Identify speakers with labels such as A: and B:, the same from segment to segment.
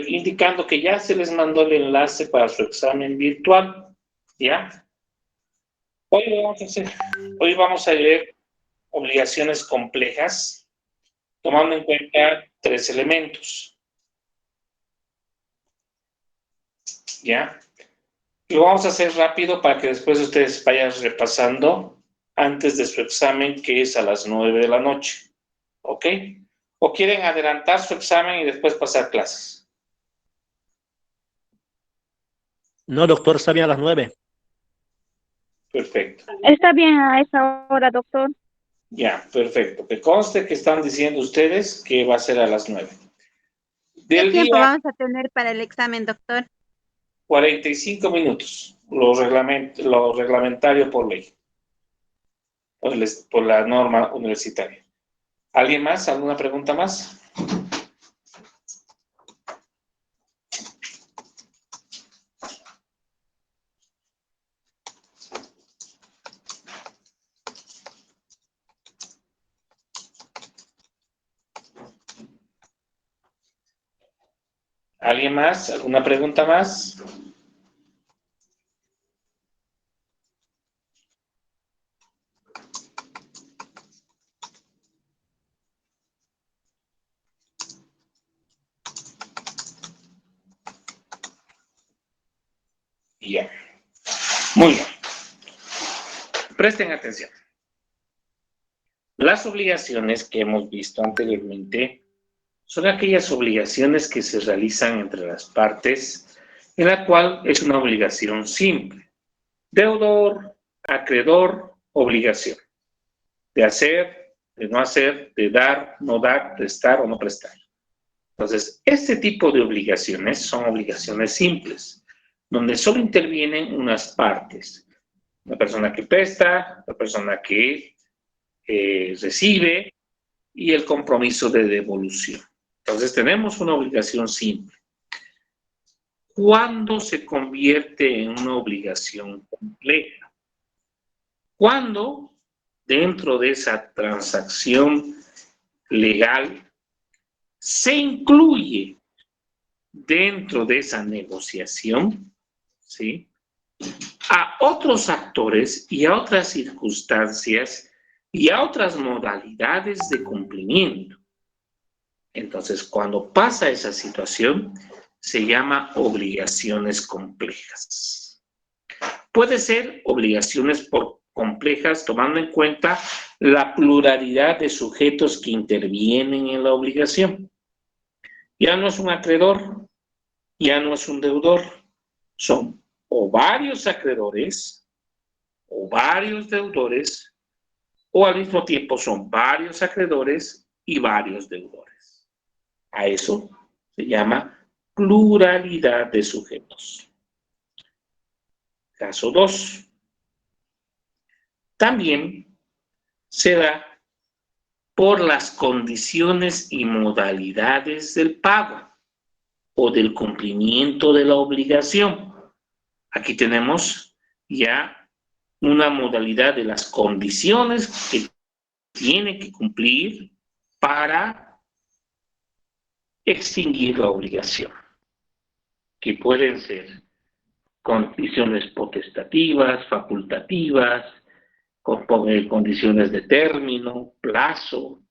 A: indicando que ya se les mandó el enlace para su examen virtual, ¿ya? Hoy vamos a leer obligaciones complejas, tomando en cuenta 3 elementos, ¿ya? Lo vamos a hacer rápido para que después ustedes vayan repasando antes de su examen, que es a las 9 de la noche, ¿ok? ¿O quieren adelantar su examen y después pasar clases?
B: No, doctor, está bien a las 9.
A: Perfecto.
C: Está bien a esa hora, doctor.
A: Ya, perfecto. Que conste que están diciendo ustedes que va a ser a las 9.
D: ¿Qué
A: Del
D: tiempo
A: día,
D: vamos a tener para el examen, doctor?
A: 45 minutos, lo reglamentario por ley, por la norma universitaria. ¿Alguien más? ¿Alguna pregunta más? ¿Alguien más? ¿Alguna pregunta más? Ya. Muy bien. Presten atención. Las obligaciones que hemos visto anteriormente son aquellas obligaciones que se realizan entre las partes, en la cual es una obligación simple. Deudor, acreedor, obligación. De hacer, de no hacer, de dar, no dar, prestar o no prestar. Entonces, este tipo de obligaciones son obligaciones simples, donde solo intervienen unas partes. La persona que presta, la persona que recibe y el compromiso de devolución. Entonces, tenemos una obligación simple. ¿Cuándo se convierte en una obligación compleja? Cuando dentro de esa transacción legal se incluye dentro de esa negociación, ¿sí?, a otros actores y a otras circunstancias y a otras modalidades de cumplimiento. Entonces, cuando pasa esa situación, se llama obligaciones complejas. Puede ser obligaciones complejas tomando en cuenta la pluralidad de sujetos que intervienen en la obligación. Ya no es un acreedor, ya no es un deudor, son o varios acreedores o varios deudores, o al mismo tiempo son varios acreedores y varios deudores. A eso se llama pluralidad de sujetos. Caso 2. También se da por las condiciones y modalidades del pago o del cumplimiento de la obligación. Aquí tenemos ya una modalidad de las condiciones que tiene que cumplir para extinguir la obligación, que pueden ser condiciones potestativas, facultativas, condiciones de término, plazo.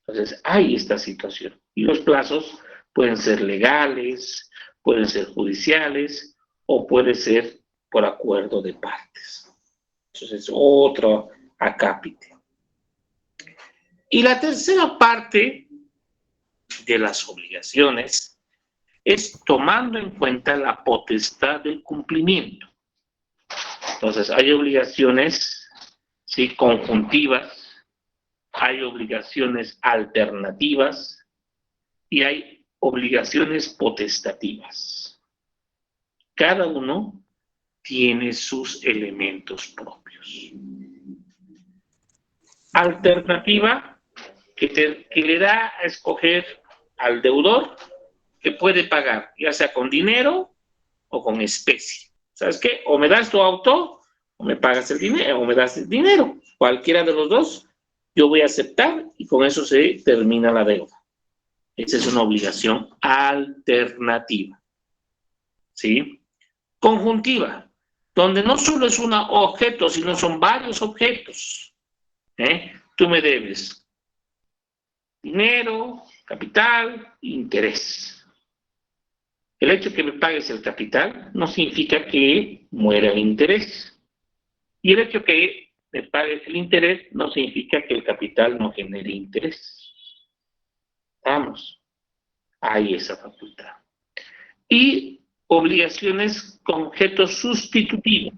A: Entonces, hay esta situación. Y los plazos pueden ser legales, pueden ser judiciales o puede ser por acuerdo de partes. Entonces, otro acápite. Y la tercera parte de las obligaciones es tomando en cuenta la potestad del cumplimiento. Entonces, hay obligaciones, ¿sí?, conjuntivas, hay obligaciones alternativas y hay obligaciones potestativas. Cada uno tiene sus elementos propios. Alternativa, que le da a escoger al deudor que puede pagar, ya sea con dinero o con especie. ¿Sabes qué? O me das tu auto, o me pagas el dinero, o me das el dinero. Cualquiera de los dos, yo voy a aceptar y con eso se termina la deuda. Esa es una obligación alternativa. ¿Sí? Conjuntiva, donde no solo es un objeto, sino son varios objetos. Tú me debes dinero, capital, interés. El hecho de que me pagues el capital no significa que muera el interés. Y el hecho de que me pagues el interés no significa que el capital no genere interés. Vamos, hay esa facultad. Y obligaciones con objeto sustitutivo.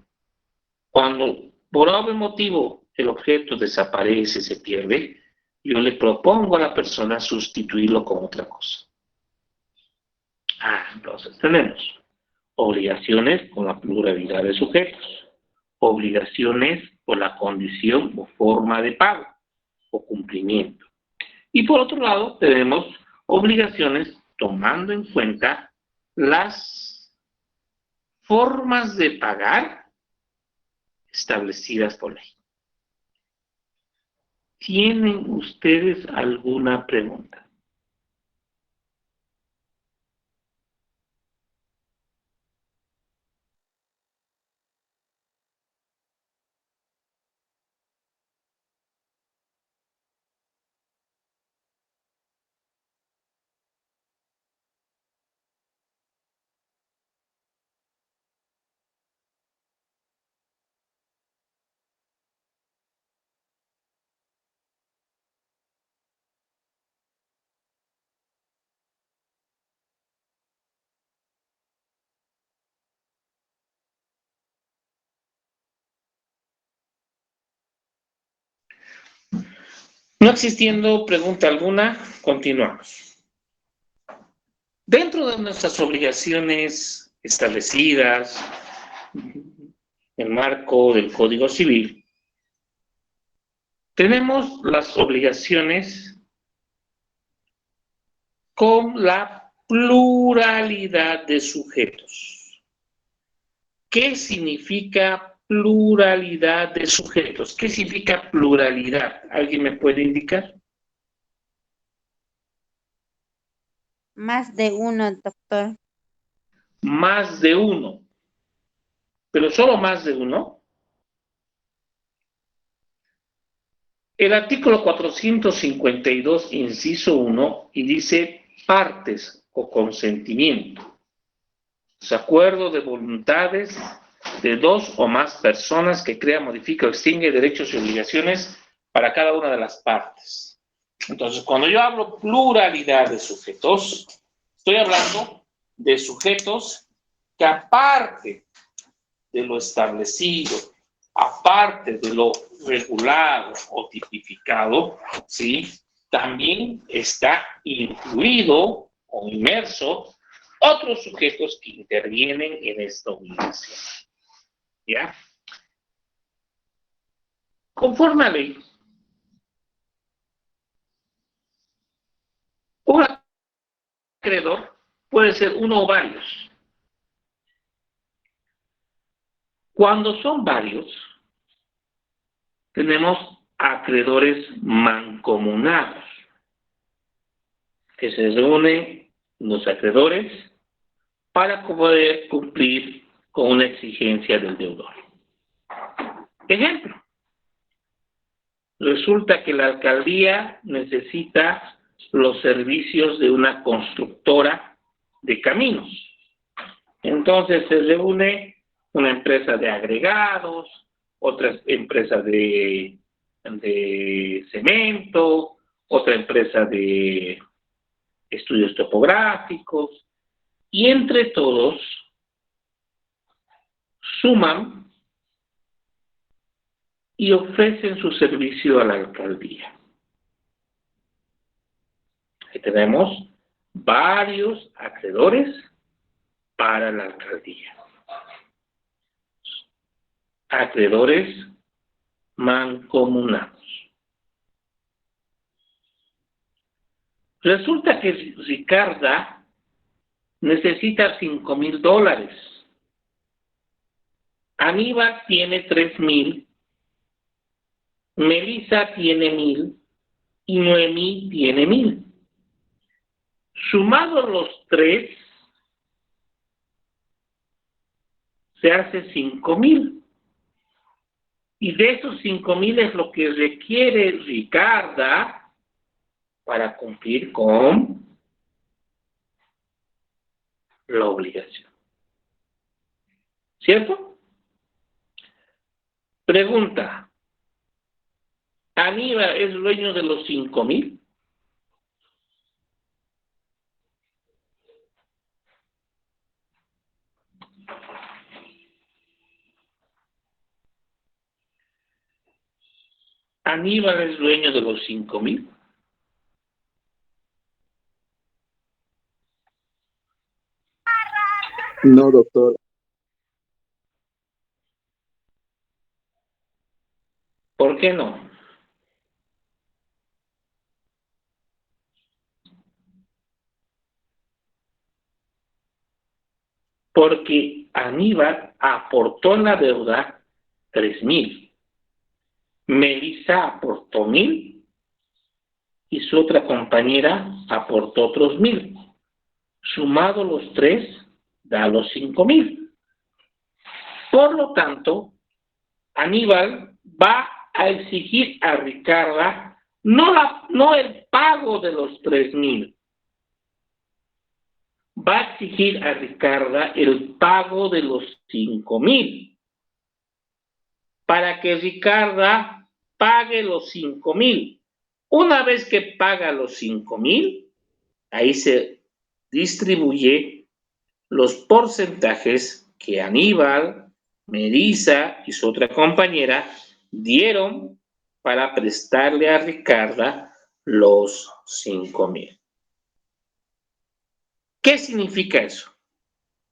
A: Cuando por algún motivo el objeto desaparece, se pierde, yo le propongo a la persona sustituirlo con otra cosa. Entonces tenemos obligaciones con la pluralidad de sujetos, obligaciones por la condición o forma de pago o cumplimiento. Y por otro lado tenemos obligaciones tomando en cuenta las formas de pagar establecidas por ley. ¿Tienen ustedes alguna pregunta? No existiendo pregunta alguna, continuamos. Dentro de nuestras obligaciones establecidas en el marco del Código Civil, tenemos las obligaciones con la pluralidad de sujetos. ¿Qué significa pluralidad de sujetos? ¿Qué significa pluralidad? ¿Alguien me puede indicar?
D: Más de uno, doctor.
A: Más de uno. ¿Pero solo más de uno? El artículo 452, inciso 1, y dice partes o consentimiento. Acuerdo de voluntades de dos o más personas que crea, modifica o extingue derechos y obligaciones para cada una de las partes. Entonces, cuando yo hablo pluralidad de sujetos, estoy hablando de sujetos que aparte de lo establecido, aparte de lo regulado o tipificado, ¿sí?, también está incluido o inmerso otros sujetos que intervienen en esta obligación. ¿Ya? Conforme a ley, un acreedor puede ser uno o varios. Cuando son varios, tenemos acreedores mancomunados, que se reúnen los acreedores para poder cumplir con una exigencia del deudor. Ejemplo, resulta que la alcaldía necesita los servicios de una constructora de caminos. Entonces se reúne una empresa de agregados, otra empresa de cemento, otra empresa de estudios topográficos, y entre todos suman y ofrecen su servicio a la alcaldía. Ahí tenemos varios acreedores para la alcaldía. Acreedores mancomunados. Resulta que Ricarda necesita $5,000. Aníbal tiene 3,000. Melissa tiene 1,000 y Noemí tiene 1,000. Sumados los 3, se hace 5,000. Y de esos 5,000 es lo que requiere Ricarda para cumplir con la obligación. ¿Cierto? Pregunta. ¿Aníbal es dueño de los 5,000? ¿Aníbal es dueño de los 5,000?
E: No, doctor.
A: ¿Por qué no? Porque Aníbal aportó en la deuda 3,000. Melissa aportó 1,000 y su otra compañera aportó otros 1,000. Sumado los 3, da los 5,000. Por lo tanto, Aníbal va a exigir a Ricarda no el pago de los 3,000. Va a exigir a Ricarda el pago de los 5,000. Para que Ricarda pague los 5,000. Una vez que paga los 5,000, ahí se distribuye los porcentajes que Aníbal, Melissa y su otra compañera dieron para prestarle a Ricarda los 5,000. ¿Qué significa eso?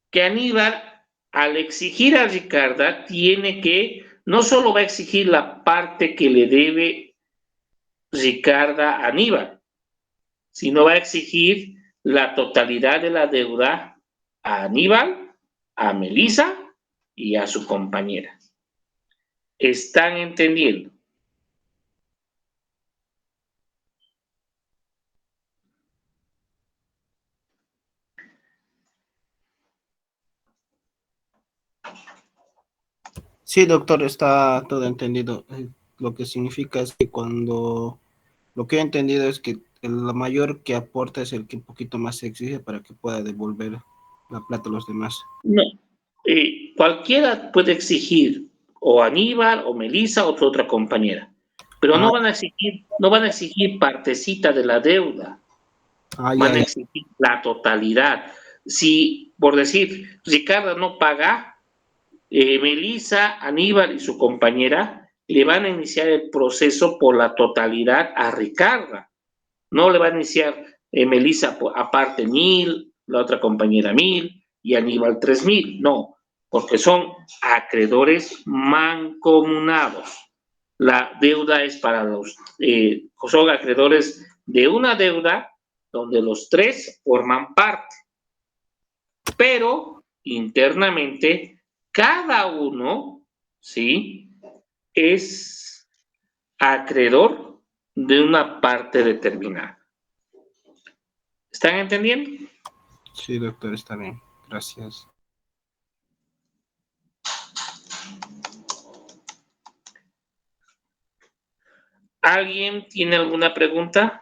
A: Que Aníbal, al exigir a Ricarda, no solo va a exigir la parte que le debe Ricarda a Aníbal, sino va a exigir la totalidad de la deuda a Aníbal, a Melissa y a su compañera. ¿Están entendiendo?
F: Sí, doctor, está todo entendido. Lo que significa es que lo que he entendido es que el mayor que aporta es el que un poquito más se exige para que pueda devolver la plata a los demás.
A: No. Cualquiera puede exigir, o Aníbal, o Melissa, o su otra compañera, pero no van a exigir partecita de la deuda. Van a exigir la totalidad. Si, por decir, Ricardo no paga, Melissa, Aníbal y su compañera le van a iniciar el proceso por la totalidad a Ricardo. No le va a iniciar Melissa aparte 1,000, la otra compañera 1,000 y Aníbal 3,000. No, porque son acreedores mancomunados. La deuda es para son acreedores de una deuda donde los 3 forman parte. Pero internamente cada uno, ¿sí?, es acreedor de una parte determinada. ¿Están entendiendo?
F: Sí, doctor, está bien. Gracias.
A: ¿Alguien tiene alguna pregunta?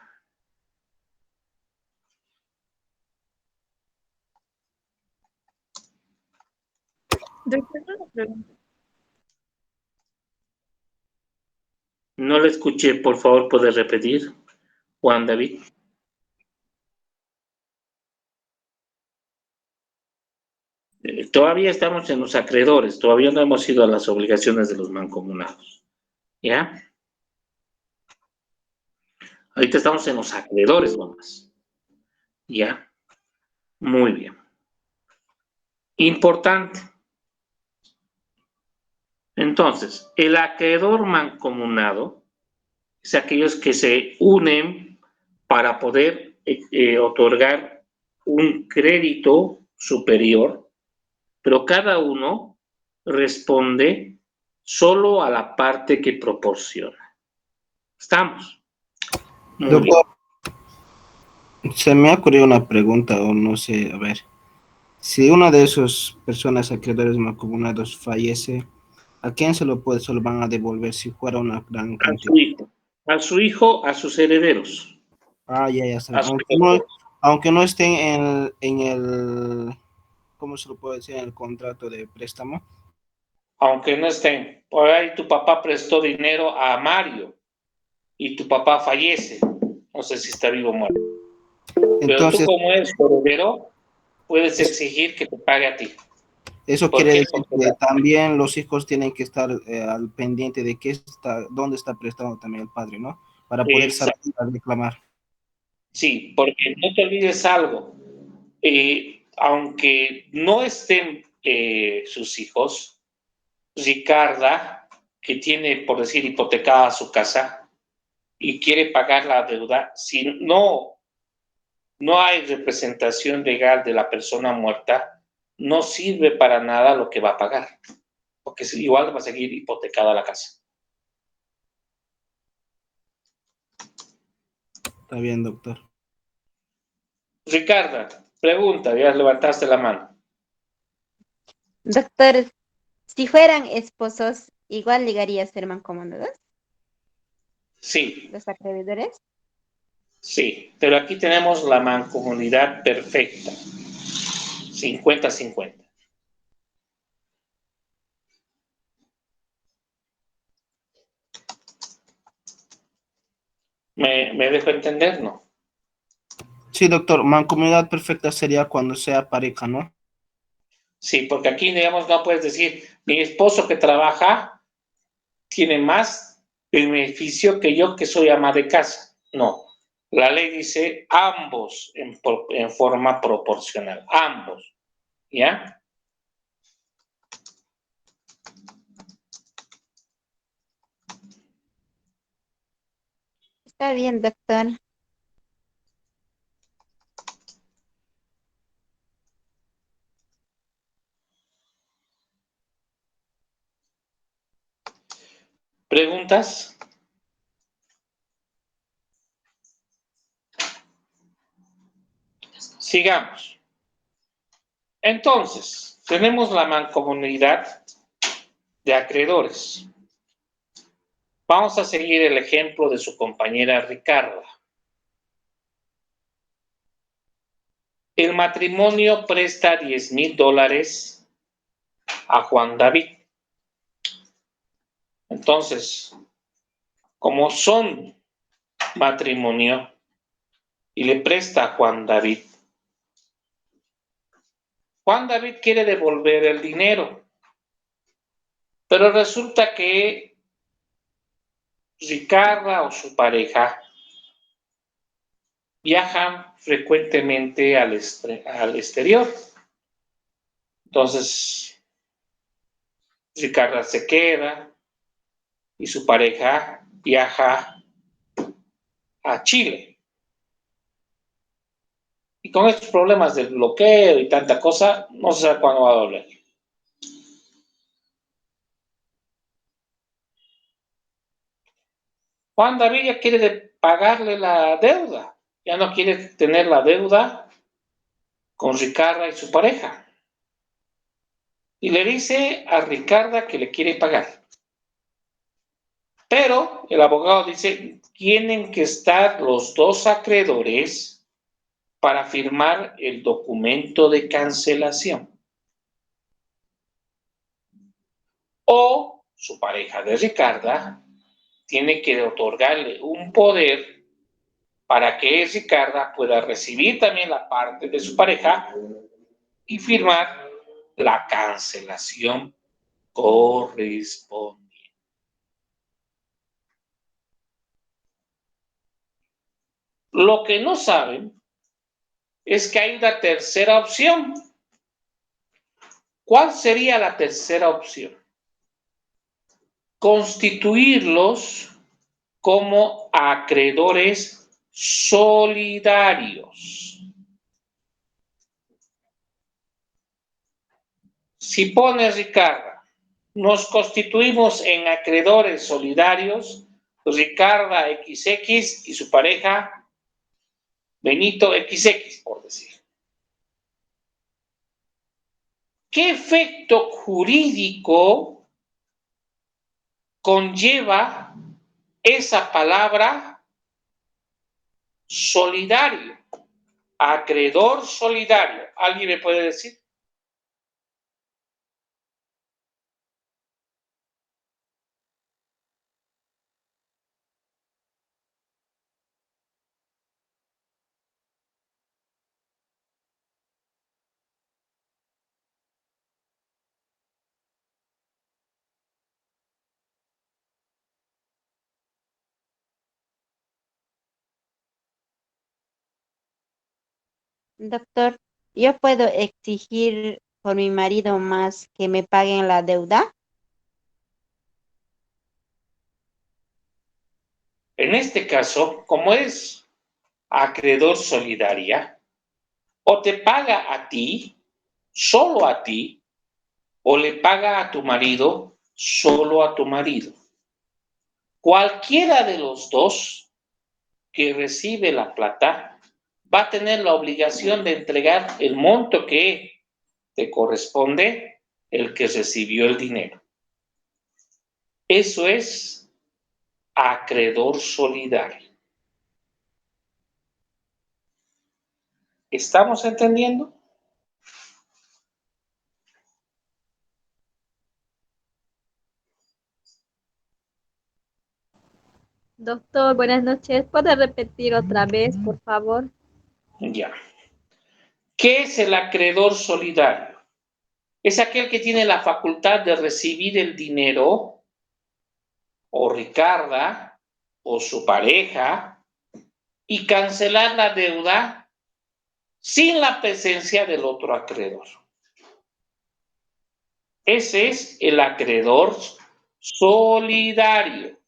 A: No le escuché, por favor, ¿puede repetir, Juan David? Todavía estamos en los acreedores, todavía no hemos ido a las obligaciones de los mancomunados. ¿Ya? Ahorita estamos en los acreedores nomás. ¿Ya? Muy bien. Importante. Entonces, el acreedor mancomunado es aquellos que se unen para poder otorgar un crédito superior, pero cada uno responde solo a la parte que proporciona. ¿Estamos? Muy bien.
F: Se me ha ocurrido una pregunta, o no sé, a ver. Si una de esas personas acreedores mancomunados fallece, ¿a quién se lo van a devolver si fuera una gran
A: A
F: cantidad?
A: su hijo. A su hijo, a sus herederos.
F: Ah, ya saben.
A: A sus herederos.
F: Aunque no estén ¿cómo se lo puede decir? En el contrato de préstamo.
A: Aunque no estén. Por ahí tu papá prestó dinero a Mario y tu papá fallece. No sé si está vivo o muerto. Pero tú
F: Entonces,
A: como eres su heredero, puedes exigir que te pague a ti.
F: eso
A: ¿Por
F: quiere
A: qué?
F: decir
A: Porque
F: que también los hijos tienen que estar al pendiente de dónde está prestando también el padre, ¿no? Para poder saber
A: exacto.
F: reclamar.
A: Sí, porque no te olvides algo. Aunque no estén sus hijos, Ricarda, que tiene, por decir, hipotecada su casa y quiere pagar la deuda, si no hay representación legal de la persona muerta, no sirve para nada lo que va a pagar, porque igual va a seguir hipotecada la casa.
F: Está bien, doctor.
A: Ricarda, pregunta, ya levantaste la mano.
D: Doctor, si fueran esposos, igual llegaría a ser mancomunados,
A: Sí,
D: los acreedores.
A: sí, pero aquí tenemos la mancomunidad perfecta, 50-50. ¿Me dejo entender? No.
F: Sí, doctor, mancomunidad perfecta sería cuando sea pareja, ¿no?
A: Sí, porque aquí, digamos, no puedes decir, mi esposo que trabaja tiene más beneficio que yo que soy ama de casa. No, la ley dice ambos en forma proporcional, ambos, ¿ya?
D: Está bien, doctor.
A: ¿Preguntas? Sigamos. Entonces, tenemos la mancomunidad de acreedores. Vamos a seguir el ejemplo de su compañera Ricarda. El matrimonio presta $10,000 a Juan David. Entonces, como son matrimonio y le presta a Juan David, Juan David quiere devolver el dinero, pero resulta que Ricarda o su pareja viajan frecuentemente al exterior. Entonces, Ricarda se queda y su pareja viaja a Chile. Y con estos problemas del bloqueo y tanta cosa, no se sabe cuándo va a volver. Juan David ya quiere pagarle la deuda, ya no quiere tener la deuda con Ricarda y su pareja. Y le dice a Ricarda que le quiere pagar. Pero el abogado dice, tienen que estar los dos acreedores para firmar el documento de cancelación. O su pareja de Ricarda tiene que otorgarle un poder para que Ricarda pueda recibir también la parte de su pareja y firmar la cancelación correspondiente. Lo que no saben es que hay una tercera opción. ¿Cuál sería la tercera opción? Constituirlos como acreedores solidarios. Si pones, Ricarda, nos constituimos en acreedores solidarios, Ricarda XX y su pareja Benito XX, por decir. ¿Qué efecto jurídico conlleva esa palabra solidario? Acreedor solidario. ¿Alguien me puede decir?
D: Doctor, ¿yo puedo exigir por mi marido más que me paguen la deuda?
A: En este caso, como es acreedor solidaria, o te paga a ti, solo a ti, o le paga a tu marido, solo a tu marido. Cualquiera de los dos que recibe la plata va a tener la obligación de entregar el monto que te corresponde el que recibió el dinero. Eso es acreedor solidario. ¿Estamos entendiendo?
C: Doctor, buenas noches. ¿Puede repetir otra vez, por favor?
A: Ya. ¿Qué es el acreedor solidario? Es aquel que tiene la facultad de recibir el dinero, o Ricarda, o su pareja, y cancelar la deuda sin la presencia del otro acreedor. Ese es el acreedor solidario.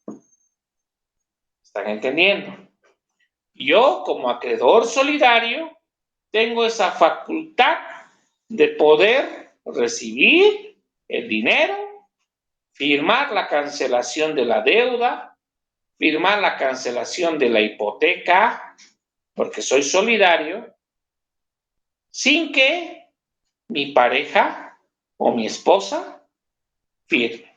A: ¿Están entendiendo? Yo, como acreedor solidario, tengo esa facultad de poder recibir el dinero, firmar la cancelación de la deuda, firmar la cancelación de la hipoteca, porque soy solidario, sin que mi pareja o mi esposa firme.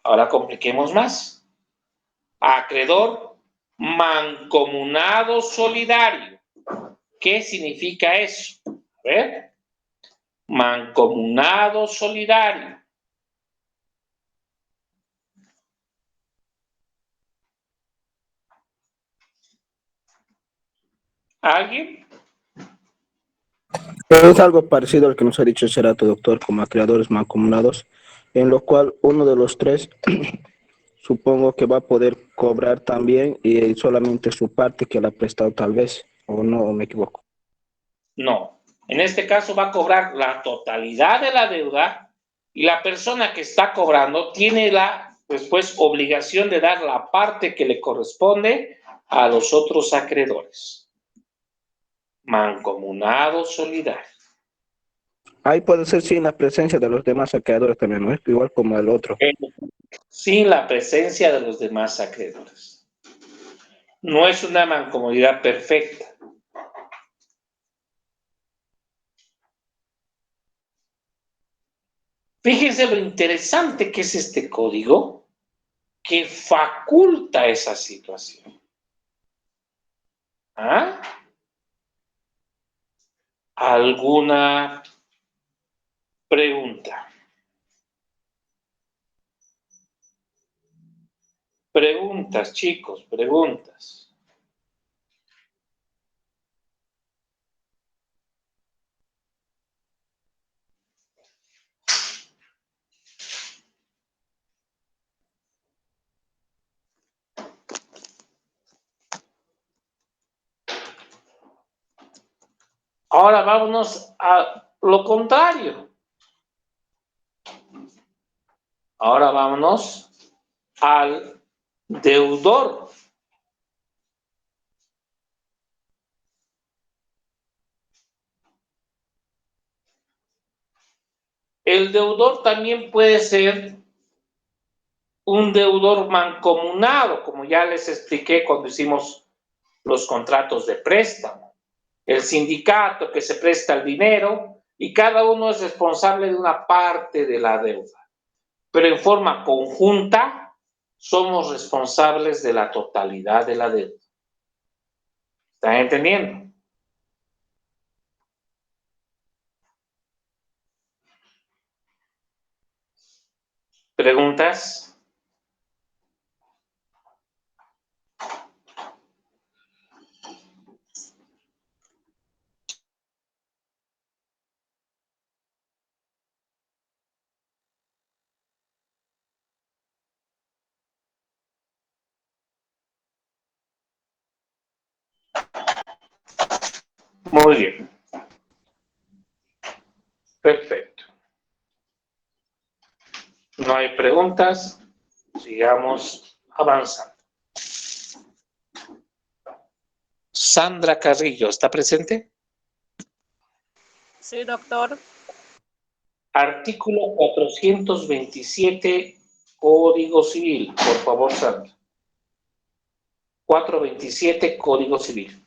A: Ahora compliquemos más. Acreedor mancomunado solidario. ¿Qué significa eso? A ver. Mancomunado solidario. ¿Alguien?
F: Es algo parecido al que nos ha dicho Cerato, doctor, como acreedores mancomunados, en lo cual uno de los tres supongo que va a poder cobrar también y solamente su parte que la ha prestado tal vez, o no, o me equivoco.
A: No. En este caso va a cobrar la totalidad de la deuda y la persona que está cobrando tiene la después obligación de dar la parte que le corresponde a los otros acreedores. Mancomunado solidario.
F: Ahí puede ser sin la presencia de los demás acreedores también, ¿no? Igual como el otro.
A: Sin la presencia de los demás acreedores. No es una mancomunidad perfecta. Fíjense lo interesante que es este código que faculta esa situación. ¿Ah? ¿Alguna pregunta? Preguntas, chicos, preguntas. Ahora vámonos a lo contrario. Ahora vámonos al deudor. El deudor también puede ser un deudor mancomunado, como ya les expliqué cuando hicimos los contratos de préstamo. El sindicato que se presta el dinero y cada uno es responsable de una parte de la deuda. Pero en forma conjunta somos responsables de la totalidad de la deuda. ¿Están entendiendo? ¿Preguntas? Muy bien. Perfecto. No hay preguntas. Sigamos avanzando. Sandra Carrillo, ¿está presente?
E: Sí, doctor.
A: Artículo 427, Código Civil. Por favor, Sandra. 427, Código Civil.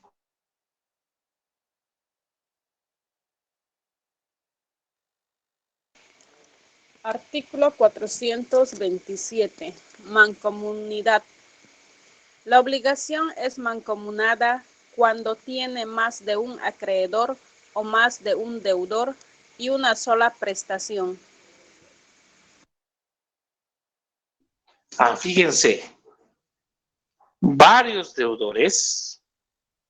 E: Artículo 427. Mancomunidad. La obligación es mancomunada cuando tiene más de un acreedor o más de un deudor y una sola prestación.
A: Fíjense, varios deudores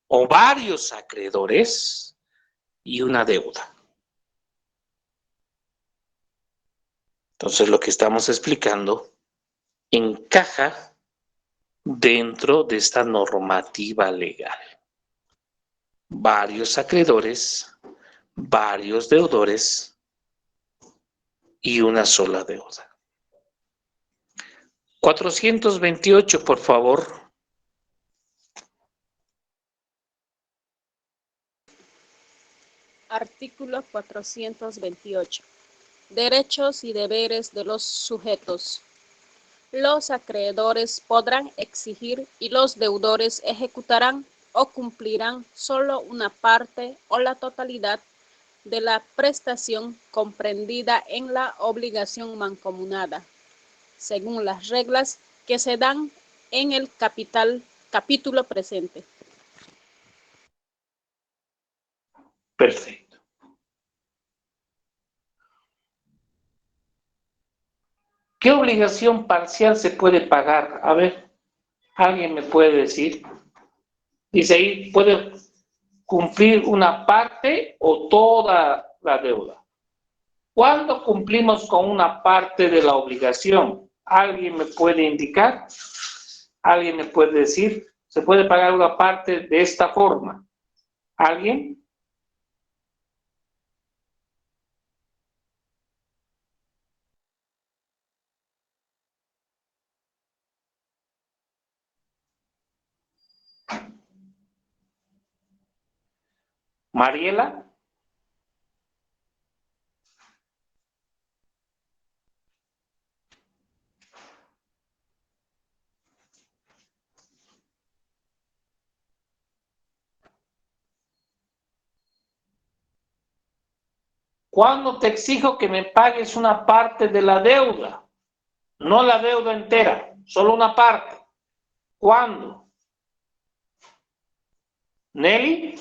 A: o varios acreedores y una deuda. Entonces, lo que estamos explicando encaja dentro de esta normativa legal. Varios acreedores, varios deudores y una sola deuda. 428, por favor.
E: Artículo 428. Derechos y deberes de los sujetos. Los acreedores podrán exigir y los deudores ejecutarán o cumplirán solo una parte o la totalidad de la prestación comprendida en la obligación mancomunada, según las reglas que se dan en el capítulo presente.
A: Perfecto. ¿Qué obligación parcial se puede pagar? A ver, ¿alguien me puede decir? Dice ahí, puede cumplir una parte o toda la deuda. ¿Cuándo cumplimos con una parte de la obligación? ¿Alguien me puede indicar? ¿Alguien me puede decir? ¿Se puede pagar una parte de esta forma? ¿Alguien? ¿Mariela? ¿Cuándo te exijo que me pagues una parte de la deuda? No la deuda entera, solo una parte. ¿Cuándo? ¿Nelly?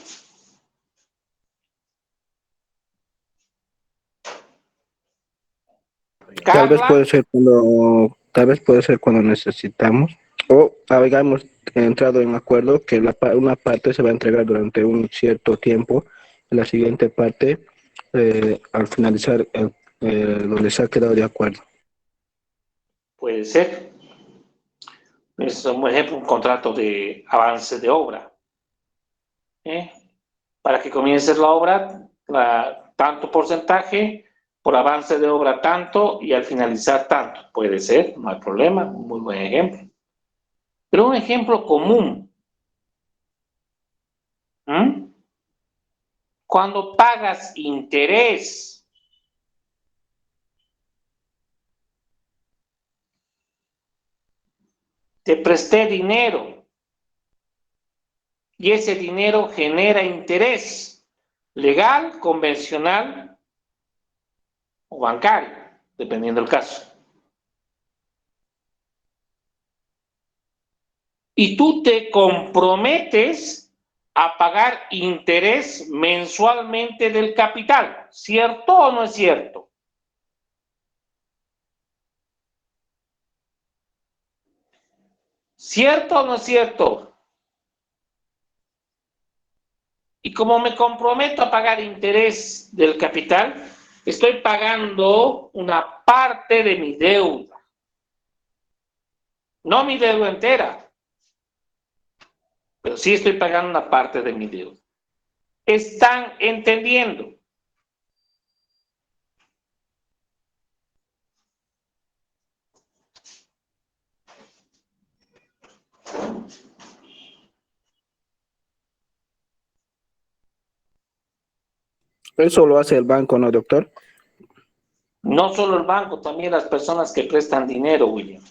F: Tal vez
A: ¿Carla?
F: puede ser cuando necesitamos o hayamos entrado en acuerdo que una parte se va a entregar durante un cierto tiempo y la siguiente parte al finalizar donde se ha quedado de acuerdo.
A: Puede ser. Es un ejemplo, un contrato de avance de obra. Para que comiences la obra, tanto porcentaje, por avance de obra tanto y al finalizar tanto. Puede ser, no hay problema, muy buen ejemplo. Pero un ejemplo común. Cuando pagas interés, te presté dinero y ese dinero genera interés legal, convencional o bancario, dependiendo del caso. Y tú te comprometes a pagar interés mensualmente del capital, ¿cierto o no es cierto? ¿Cierto o no es cierto? Y como me comprometo a pagar interés del capital, estoy pagando una parte de mi deuda, no mi deuda entera, pero sí estoy pagando una parte de mi deuda. ¿Están entendiendo?
F: Eso lo hace el banco, ¿no, doctor?
A: No solo el banco, también las personas que prestan dinero, William.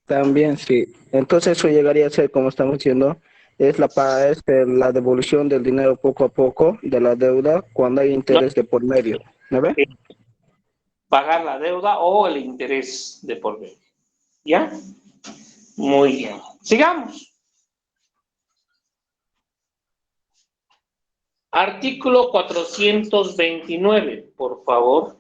F: También sí. Entonces eso llegaría a ser, como estamos diciendo, la devolución del dinero poco a poco de la deuda cuando hay
A: No,
F: interés de por medio. ¿No ve?
A: pagar la deuda o el interés de por medio. ¿Ya? Muy bien. Sigamos. Artículo 429, por favor.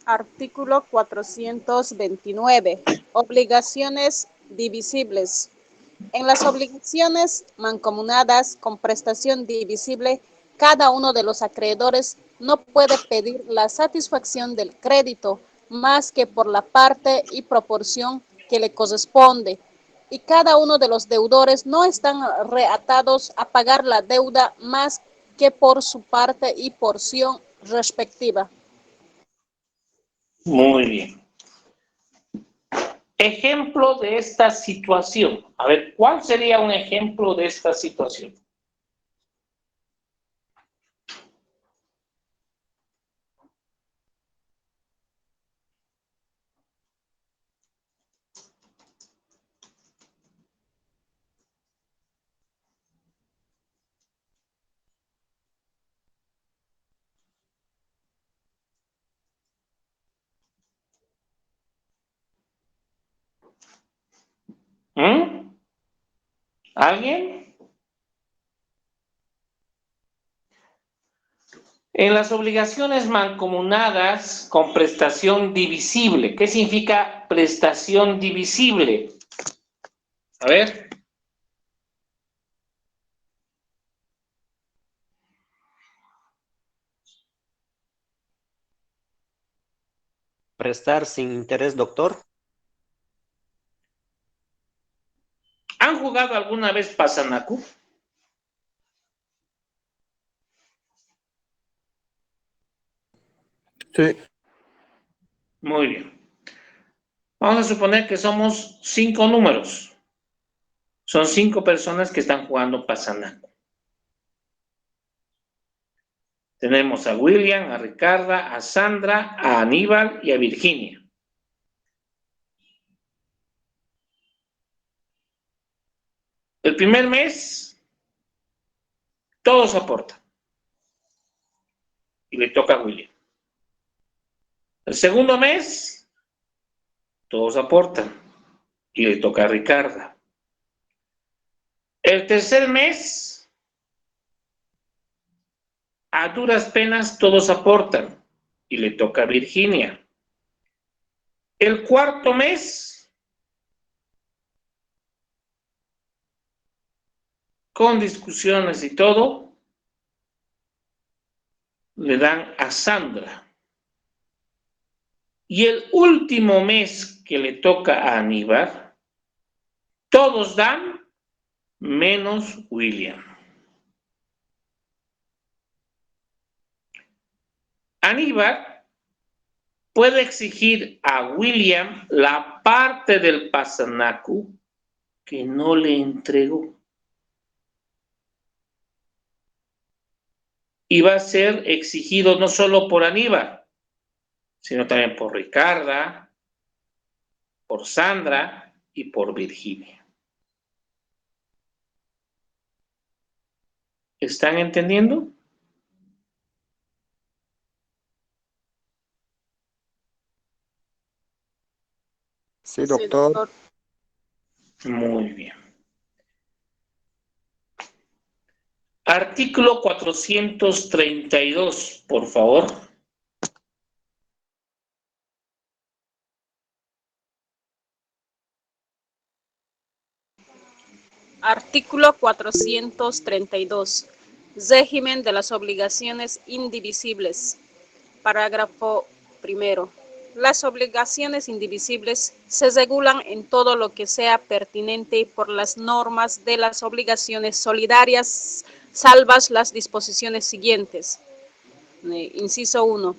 E: Artículo 429. Obligaciones divisibles. En las obligaciones mancomunadas con prestación divisible, cada uno de los acreedores no puede pedir la satisfacción del crédito más que por la parte y proporción que le corresponde, y cada uno de los deudores no están reatados a pagar la deuda más que por su parte y porción respectiva.
A: Muy bien. Ejemplo de esta situación. A ver, ¿cuál sería un ejemplo de esta situación? ¿Alguien? En las obligaciones mancomunadas con prestación divisible. ¿Qué significa prestación divisible? A ver.
B: Prestar sin interés, doctor.
A: ¿Han jugado alguna vez Pasanacu?
F: Sí.
A: Muy bien. Vamos a suponer que somos 5 números. Son 5 personas que están jugando Pasanacu. Tenemos a William, a Ricarda, a Sandra, a Aníbal y a Virginia. El primer mes, todos aportan. Y le toca a William. El segundo mes, todos aportan. Y le toca a Ricarda. El tercer mes, a duras penas todos aportan. Y le toca a Virginia. El cuarto mes, con discusiones y todo, le dan a Sandra. Y el último mes que le toca a Aníbal, todos dan menos William. Aníbal puede exigir a William la parte del Pasanacu que no le entregó. y va a ser exigido no solo por Aníbal, sino también por Ricarda, por Sandra y por Virginia. ¿Están entendiendo?
G: Sí, doctor.
A: Muy bien. Artículo 432, por favor.
E: Artículo 432. Régimen de las obligaciones indivisibles. Parágrafo primero. Las obligaciones indivisibles se regulan en todo lo que sea pertinente por las normas de las obligaciones solidarias, salvas las disposiciones siguientes. Inciso 1.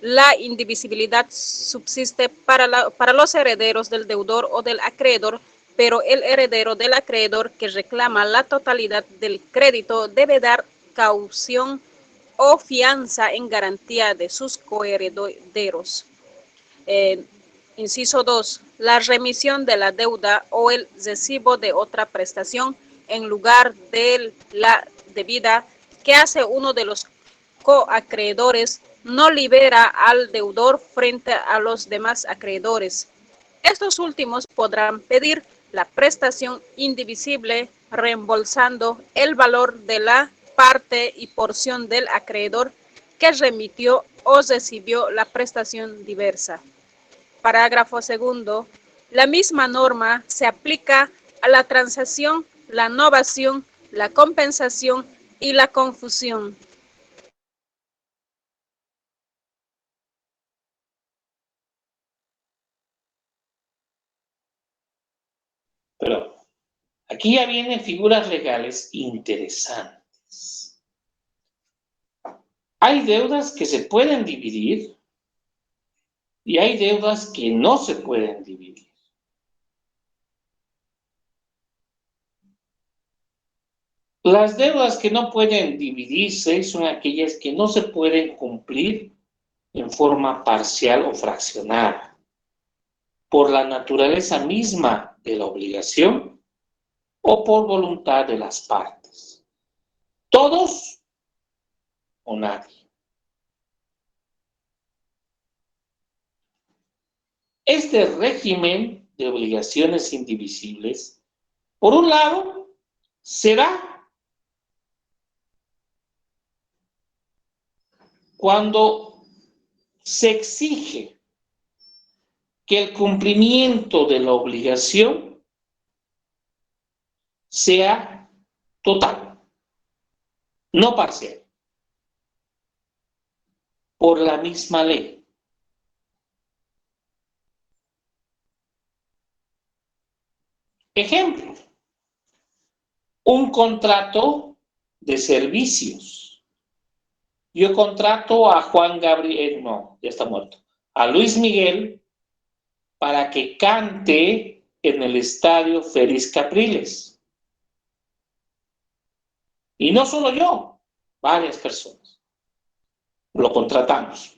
E: La indivisibilidad subsiste para los herederos del deudor o del acreedor, pero el heredero del acreedor que reclama la totalidad del crédito debe dar caución o fianza en garantía de sus coherederos. Inciso 2. La remisión de la deuda o el recibo de otra prestación en lugar de la debida que hace uno de los coacreedores no libera al deudor frente a los demás acreedores. Estos últimos podrán pedir la prestación indivisible reembolsando el valor de la parte y porción del acreedor que remitió o recibió la prestación diversa. Parágrafo segundo. La misma norma se aplica a la transacción, la novación, la compensación y la confusión.
A: Pero aquí ya vienen figuras legales interesantes. Hay deudas que se pueden dividir y hay deudas que no se pueden dividir. Las deudas que no pueden dividirse son aquellas que no se pueden cumplir en forma parcial o fraccionada, por la naturaleza misma de la obligación o por voluntad de las partes. Todos o nadie. Este régimen de obligaciones indivisibles, por un lado, será cuando se exige que el cumplimiento de la obligación sea total, no parcial, por la misma ley. Ejemplo, un contrato de servicios. Yo contrato a Juan Gabriel, no, ya está muerto, a Luis Miguel para que cante en el estadio Félix Capriles. Y no solo yo, varias personas. Lo contratamos.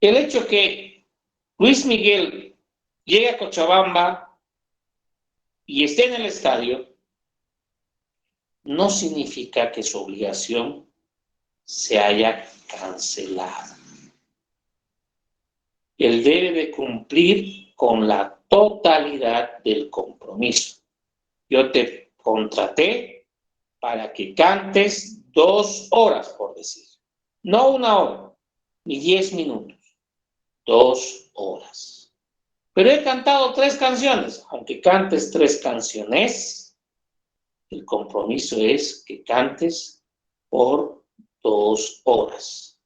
A: El hecho que Luis Miguel llegue a Cochabamba y esté en el estadio no significa que su obligación se haya cancelado. Él debe de cumplir con la totalidad del compromiso. Yo te contraté para que cantes 2 horas, por decir. No 1 hora, ni 10 minutos. 2 horas. Pero he cantado 3 canciones. Aunque cantes 3 canciones, el compromiso es que cantes por 2 horas.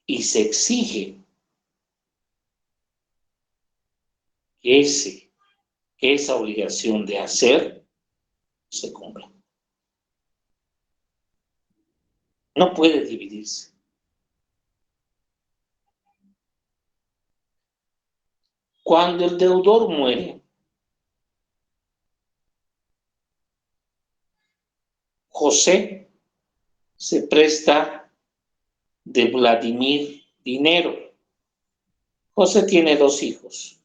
A: Y se exige que esa obligación de hacer se cumpla. No puede dividirse. Cuando el deudor muere, José se presta de Vladimir dinero. José tiene 2 hijos.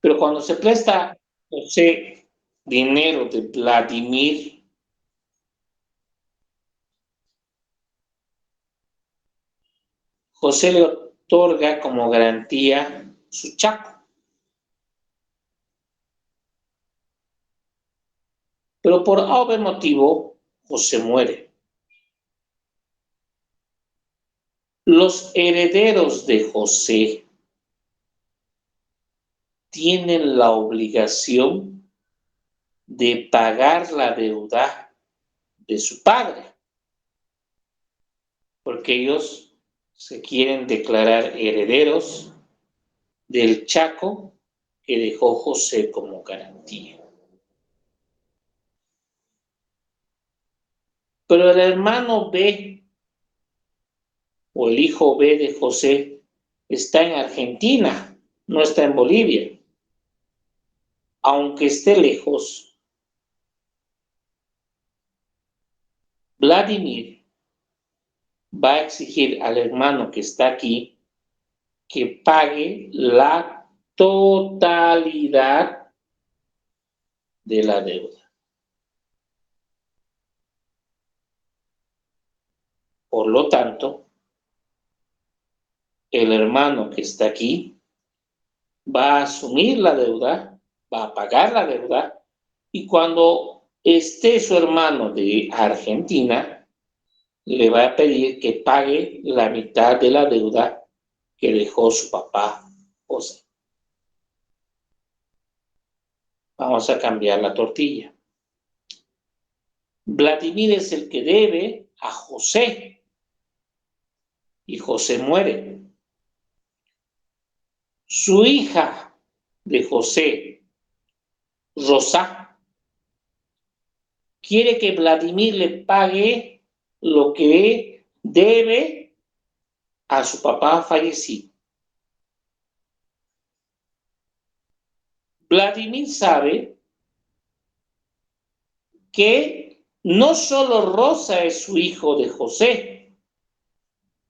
A: Pero cuando se presta José dinero de Vladimir, José le otorga como garantía su chaco. Pero por algún motivo, José muere. Los herederos de José tienen la obligación de pagar la deuda de su padre, porque ellos se quieren declarar herederos del chaco que dejó José como garantía. Pero el hermano B o el hijo B de José está en Argentina, no está en Bolivia. Aunque esté lejos, Vladimir va a exigir al hermano que está aquí que pague la totalidad de la deuda. Por lo tanto, el hermano que está aquí va a asumir la deuda, va a pagar la deuda, y cuando esté su hermano de Argentina, le va a pedir que pague la mitad de la deuda que dejó su papá José. Vamos a cambiar la tortilla. Vladimir es el que debe a José y José muere. Su hija de José, Rosa, quiere que Vladimir le pague lo que debe a su papá fallecido. Vladimir sabe que no solo Rosa es su hijo de José,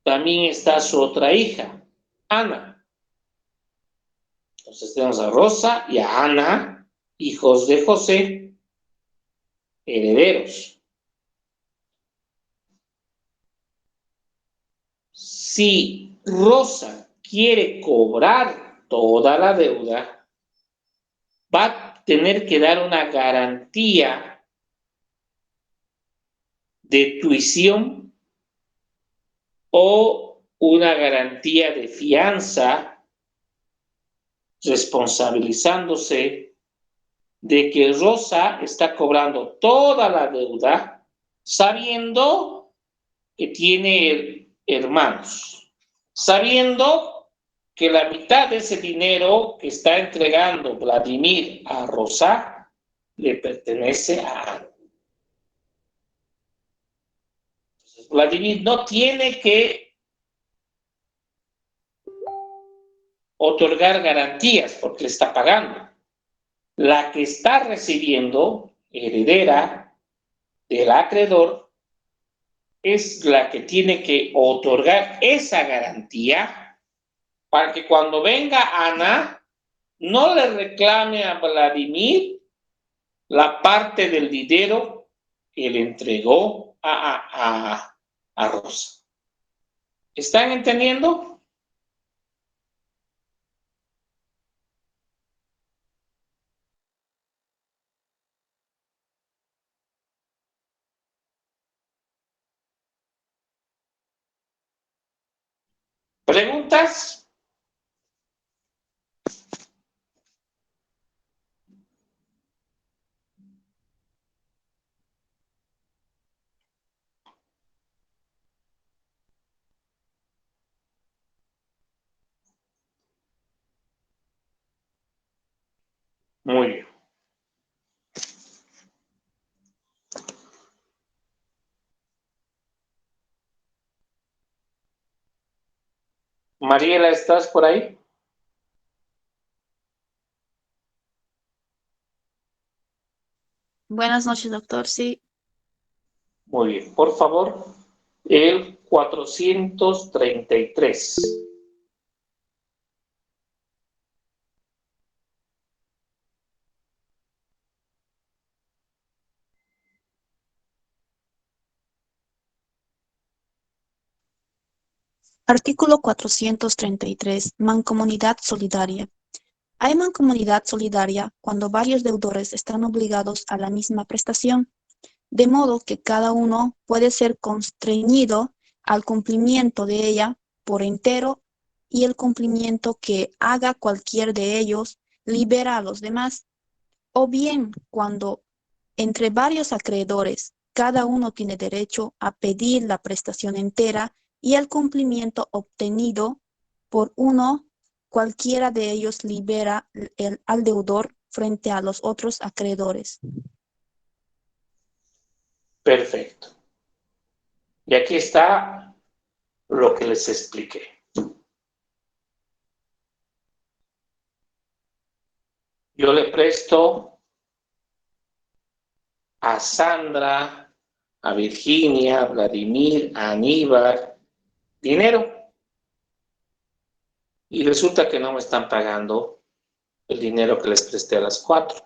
A: también está su otra hija, Ana. Entonces tenemos a Rosa y a Ana, hijos de José, herederos. Si Rosa quiere cobrar toda la deuda, va a tener que dar una garantía de tuición o una garantía de fianza, responsabilizándose de que Rosa está cobrando toda la deuda sabiendo que tiene hermanos, sabiendo que la mitad de ese dinero que está entregando Vladimir a Rosa le pertenece a Ana. Entonces, Vladimir no tiene que otorgar garantías porque le está pagando. La que está recibiendo, heredera del acreedor, es la que tiene que otorgar esa garantía para que cuando venga Ana no le reclame a Vladimir la parte del dinero que le entregó a Rosa. ¿Están entendiendo? ¿Preguntas? Muy bien. Mariela, ¿estás por ahí?
H: Buenas noches, doctor. Sí.
A: Muy bien. Por favor, el 433.
H: Artículo 433. Mancomunidad solidaria. Hay mancomunidad solidaria cuando varios deudores están obligados a la misma prestación, de modo que cada uno puede ser constreñido al cumplimiento de ella por entero y el cumplimiento que haga cualquier de ellos libera a los demás, o bien cuando entre varios acreedores cada uno tiene derecho a pedir la prestación entera y el cumplimiento obtenido por uno, cualquiera de ellos libera al deudor frente a los otros acreedores.
A: Perfecto. Y aquí está lo que les expliqué. Yo le presto a Sandra, a Virginia, a Vladimir, a Aníbal dinero. Y resulta que no me están pagando el dinero que les presté a las 4.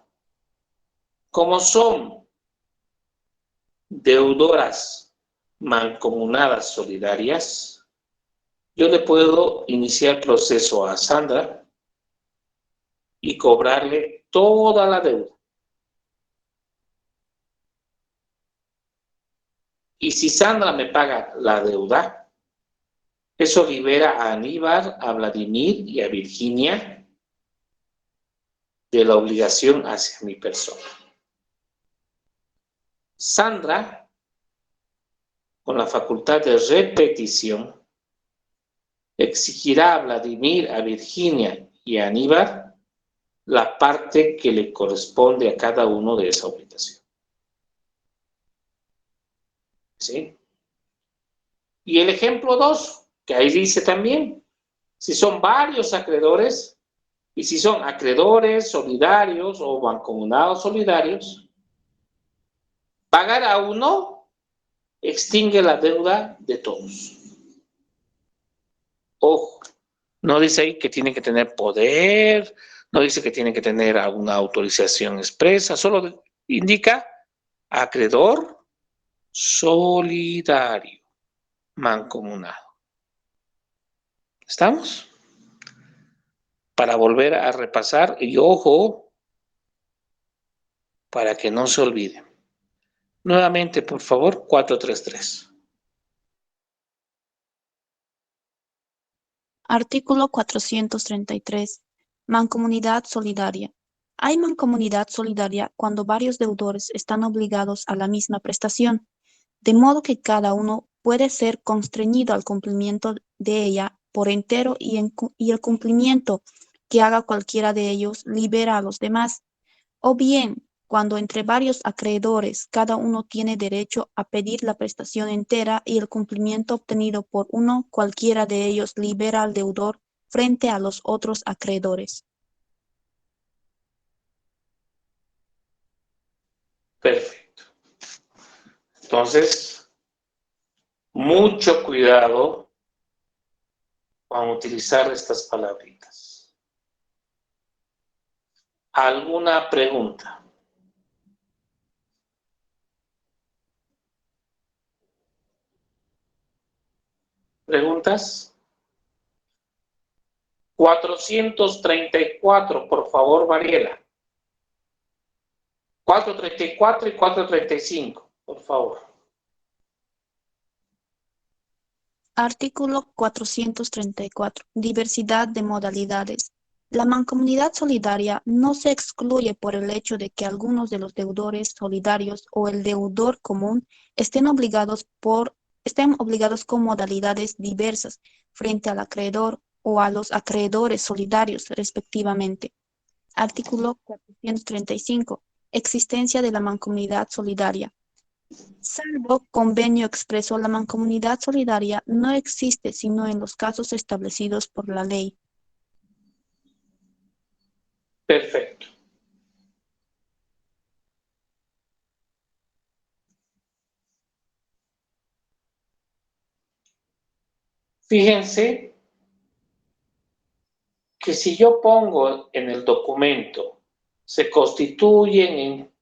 A: Como son deudoras mancomunadas solidarias, yo le puedo iniciar proceso a Sandra y cobrarle toda la deuda. Y si Sandra me paga la deuda, eso libera a Aníbal, a Vladimir y a Virginia de la obligación hacia mi persona. Sandra, con la facultad de repetición, exigirá a Vladimir, a Virginia y a Aníbal la parte que le corresponde a cada uno de esa obligación. ¿Sí? Y el ejemplo 2, que ahí dice también, si son varios acreedores, y si son acreedores solidarios o mancomunados solidarios, pagar a uno extingue la deuda de todos. Ojo, no dice ahí que tiene que tener poder, no dice que tiene que tener alguna autorización expresa, solo indica acreedor solidario, mancomunado. ¿Estamos? Para volver a repasar, y ojo, para que no se olvide. Nuevamente, por favor, 433.
H: Artículo 433. Mancomunidad solidaria. Hay mancomunidad solidaria cuando varios deudores están obligados a la misma prestación, de modo que cada uno puede ser constreñido al cumplimiento de ella por entero y el cumplimiento que haga cualquiera de ellos libera a los demás, o bien cuando entre varios acreedores cada uno tiene derecho a pedir la prestación entera y el cumplimiento obtenido por uno, cualquiera de ellos libera al deudor frente a los otros acreedores.
A: Perfecto. Entonces, mucho cuidado con utilizar estas palabritas. ¿Alguna pregunta? ¿Preguntas? 434, por favor, Mariela. 434 y 435, por favor.
H: Artículo 434. Diversidad de modalidades. La mancomunidad solidaria no se excluye por el hecho de que algunos de los deudores solidarios o el deudor común estén obligados con modalidades diversas frente al acreedor o a los acreedores solidarios, respectivamente. Artículo 435. Existencia de la mancomunidad solidaria. Salvo convenio expreso, la mancomunidad solidaria no existe sino en los casos establecidos por la ley.
A: Perfecto. Fíjense que si yo pongo en el documento, se constituyen en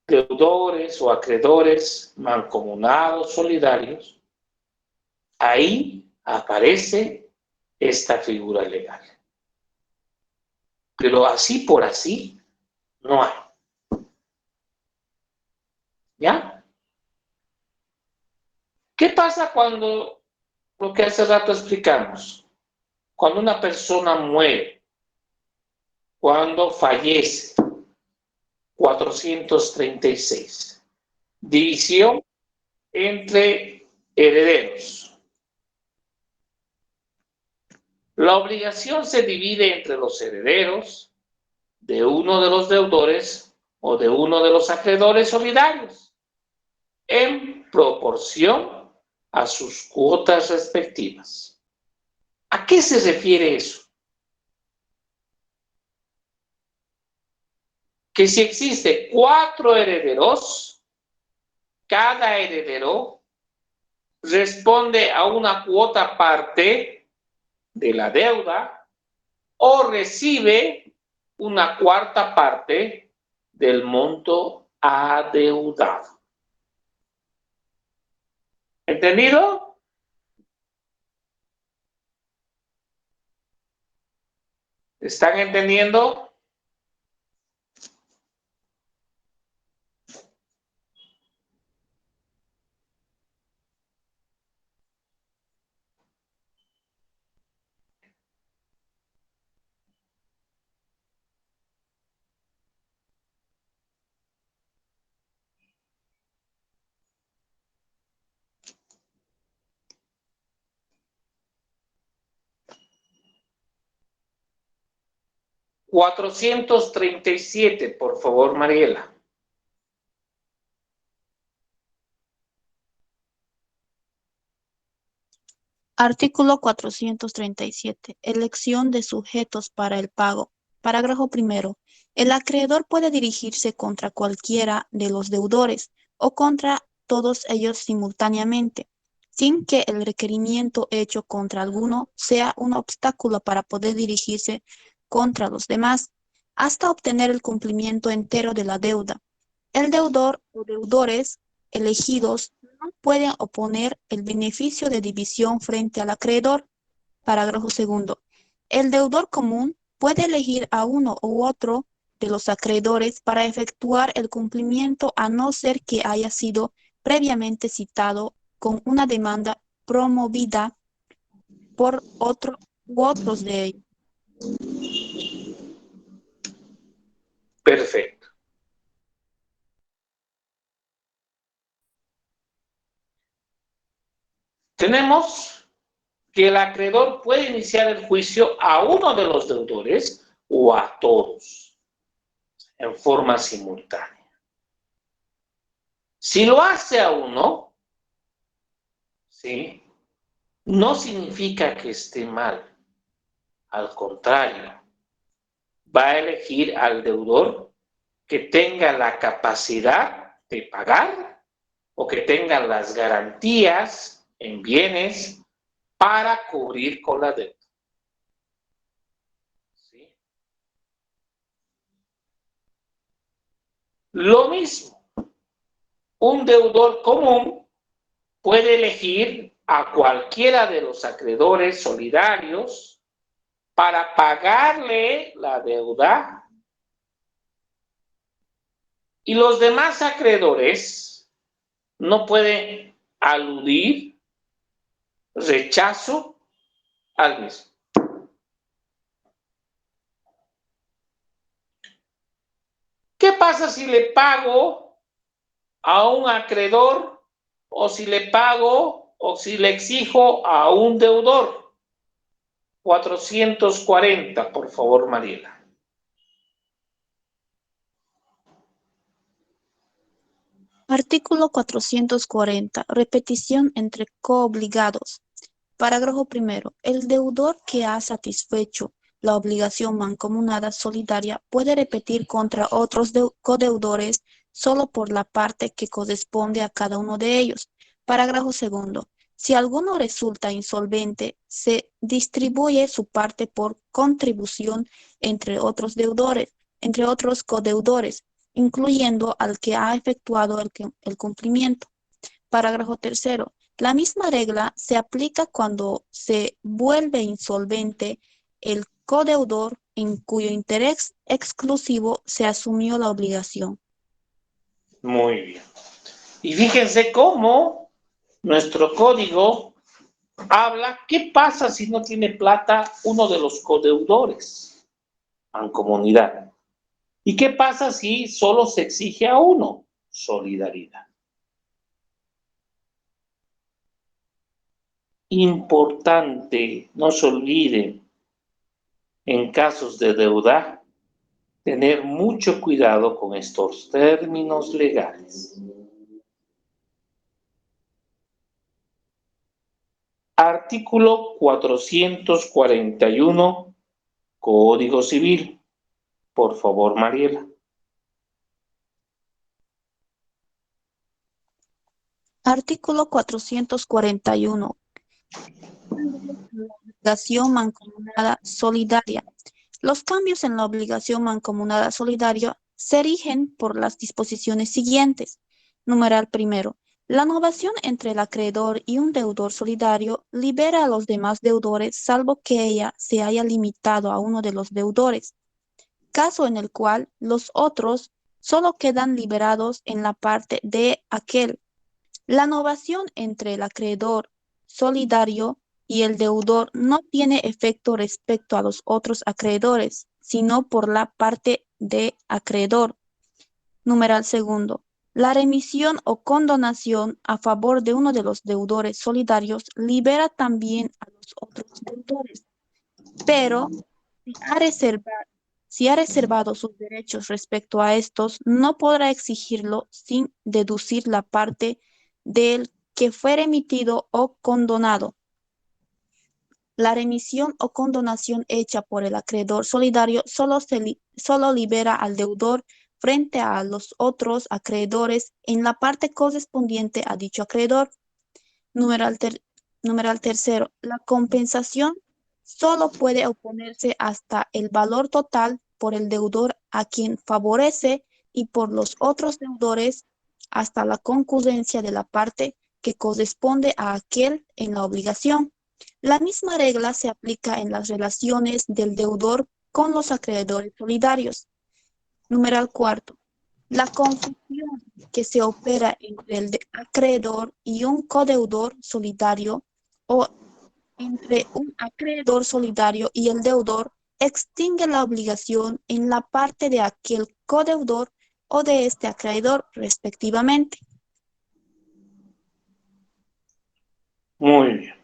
A: deudores o acreedores mancomunados solidarios, ahí aparece esta figura legal. Pero así por así no hay. ¿Ya? ¿Qué pasa cuando, lo que hace rato explicamos, cuando una persona muere, cuando fallece? 436. División entre herederos. La obligación se divide entre los herederos de uno de los deudores o de uno de los acreedores solidarios en proporción a sus cuotas respectivas. ¿A qué se refiere eso? Que si existe 4 herederos, cada heredero responde a una cuota parte de la deuda o recibe una cuarta parte del monto adeudado. ¿Entendido? ¿Están entendiendo? $437, por favor, Mariela.
H: Artículo 437. Elección de sujetos para el pago. Parágrafo primero. El acreedor puede dirigirse contra cualquiera de los deudores o contra todos ellos simultáneamente, sin que el requerimiento hecho contra alguno sea un obstáculo para poder dirigirse contra los demás, hasta obtener el cumplimiento entero de la deuda. El deudor o deudores elegidos no pueden oponer el beneficio de división frente al acreedor. Parágrafo segundo. El deudor común puede elegir a uno u otro de los acreedores para efectuar el cumplimiento a no ser que haya sido previamente citado con una demanda promovida por otro u otros de ellos.
A: Perfecto. Tenemos que el acreedor puede iniciar el juicio a uno de los deudores o a todos en forma simultánea. Si lo hace a uno, ¿sí?, no significa que esté mal. Al contrario, va a elegir al deudor que tenga la capacidad de pagar o que tenga las garantías en bienes para cubrir con la deuda. ¿Sí? Lo mismo, un deudor común puede elegir a cualquiera de los acreedores solidarios para pagarle la deuda, y los demás acreedores no pueden aludir rechazo al mismo. ¿Qué pasa si le pago a un acreedor o si le pago o si le exijo a un deudor? 440, por favor, Mariela.
H: Artículo 440. Repetición entre coobligados. Parágrafo primero. El deudor que ha satisfecho la obligación mancomunada solidaria puede repetir contra otros codeudores solo por la parte que corresponde a cada uno de ellos. Parágrafo segundo. Si alguno resulta insolvente, se distribuye su parte por contribución entre otros codeudores, incluyendo al que ha efectuado el cumplimiento. Parágrafo tercero. La misma regla se aplica cuando se vuelve insolvente el codeudor en cuyo interés exclusivo se asumió la obligación.
A: Muy bien. Y fíjense cómo nuestro código habla qué pasa si no tiene plata uno de los codeudores, mancomunidad. ¿Y qué pasa si solo se exige a uno? Solidaridad. Importante, no se olviden, en casos de deuda, tener mucho cuidado con estos términos legales. Artículo 441, Código Civil. Por favor, Mariela.
H: Artículo 441. Obligación mancomunada solidaria. Los cambios en la obligación mancomunada solidaria se rigen por las disposiciones siguientes. Numeral primero. La novación entre el acreedor y un deudor solidario libera a los demás deudores salvo que ella se haya limitado a uno de los deudores, caso en el cual los otros solo quedan liberados en la parte de aquel. La novación entre el acreedor solidario y el deudor no tiene efecto respecto a los otros acreedores, sino por la parte de acreedor. Numeral segundo. La remisión o condonación a favor de uno de los deudores solidarios libera también a los otros deudores, pero si ha reservado sus derechos respecto a estos, no podrá exigirlo sin deducir la parte del que fue remitido o condonado. La remisión o condonación hecha por el acreedor solidario solo libera al deudor frente a los otros acreedores en la parte correspondiente a dicho acreedor. Numeral tercero. La compensación solo puede oponerse hasta el valor total por el deudor a quien favorece y por los otros deudores hasta la concurrencia de la parte que corresponde a aquel en la obligación. La misma regla se aplica en las relaciones del deudor con los acreedores solidarios. Numeral cuarto. La confusión que se opera entre el acreedor y un codeudor solidario o entre un acreedor solidario y el deudor extingue la obligación en la parte de aquel codeudor o de este acreedor, respectivamente.
A: Muy bien.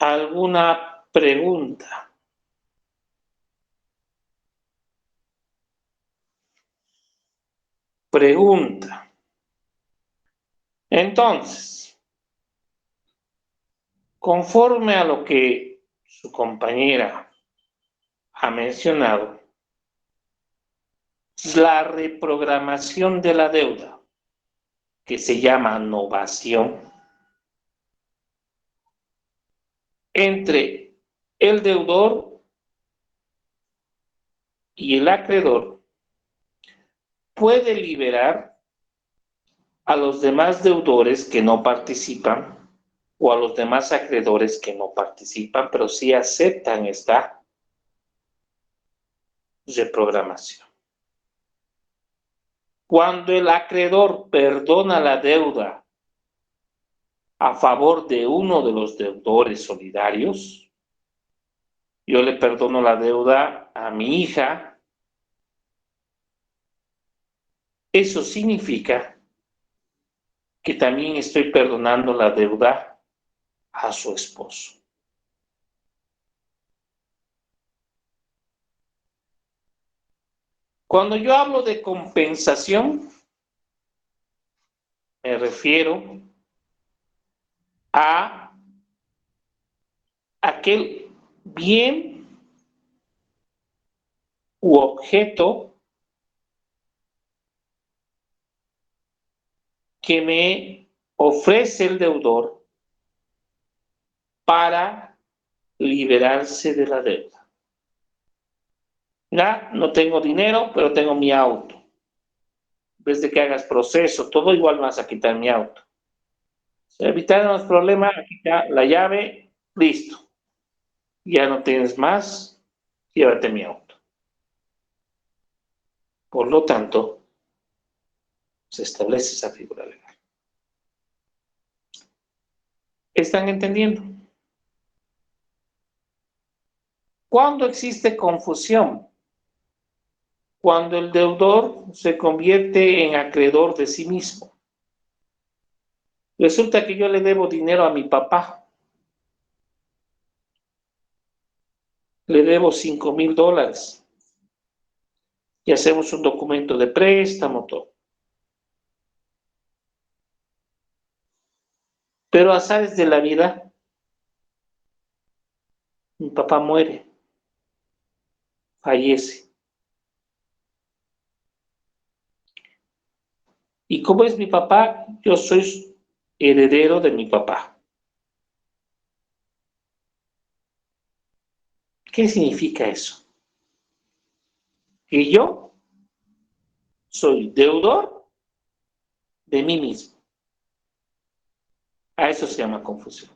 A: ¿Alguna pregunta? Pregunta. Entonces, conforme a lo que su compañera ha mencionado, la reprogramación de la deuda, que se llama novación, entre el deudor y el acreedor, puede liberar a los demás deudores que no participan o a los demás acreedores que no participan, pero sí aceptan esta reprogramación. Cuando el acreedor perdona la deuda a favor de uno de los deudores solidarios, yo le perdono la deuda a mi hija, eso significa que también estoy perdonando la deuda a su esposo. Cuando yo hablo de compensación, me refiero a aquel bien u objeto que me ofrece el deudor para liberarse de la deuda. Mira, no tengo dinero, pero tengo mi auto. En vez de que hagas proceso, todo igual vas a quitar mi auto. Si evitarnos problemas, quita la llave, listo. Ya no tienes más, llévate mi auto. Por lo tanto, se establece esa figura legal. ¿Están entendiendo? ¿Cuándo existe confusión? Cuando el deudor se convierte en acreedor de sí mismo. Resulta que yo le debo dinero a mi papá. Le debo $5,000. Y hacemos un documento de préstamo, todo. Pero azares de la vida, mi papá muere, fallece. Y como es mi papá, yo soy heredero de mi papá. ¿Qué significa eso? Que yo soy deudor de mí mismo. A eso se llama confusión.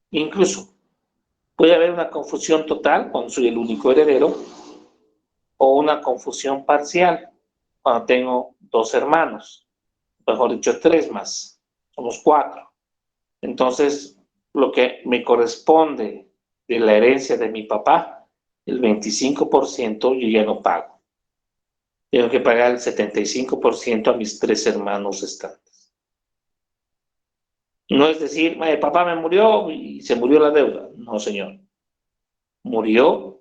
A: Incluso puede haber una confusión total cuando soy el único heredero o una confusión parcial cuando tengo 2 hermanos, mejor dicho 3 más, somos 4. Entonces, lo que me corresponde de la herencia de mi papá, el 25% yo ya no pago. Tengo que pagar el 75% a mis 3 hermanos restantes. No es decir, papá me murió y se murió la deuda. No, señor. Murió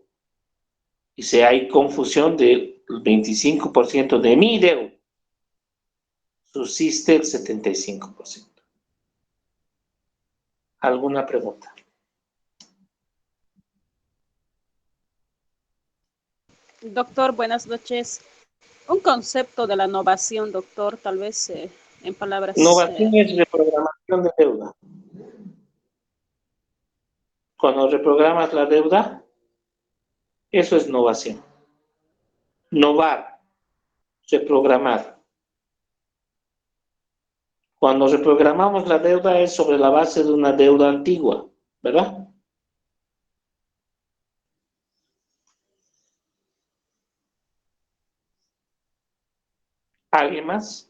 A: y si hay confusión del 25% de mi deuda, subsiste el 75%. ¿Alguna pregunta?
E: Doctor, buenas noches. Un concepto de la novación, doctor, tal vez en palabras...
A: Novación es reprogramación de deuda. Cuando reprogramas la deuda, eso es novación. Novar, reprogramar. Cuando reprogramamos la deuda es sobre la base de una deuda antigua, ¿verdad? ¿Alguien más?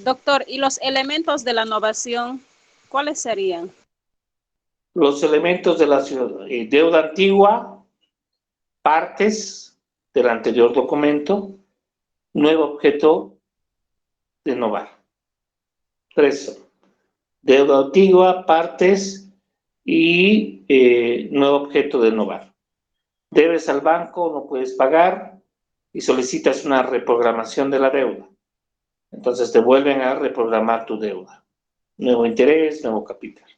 E: Doctor, ¿y los elementos de la novación, cuáles serían?
A: Los elementos de la deuda antigua, partes del anterior documento, nuevo objeto de novar. 3 son. Deuda antigua, partes y nuevo objeto de novar. Debes al banco, no puedes pagar y solicitas una reprogramación de la deuda. Entonces te vuelven a reprogramar tu deuda. Nuevo interés, nuevo capital.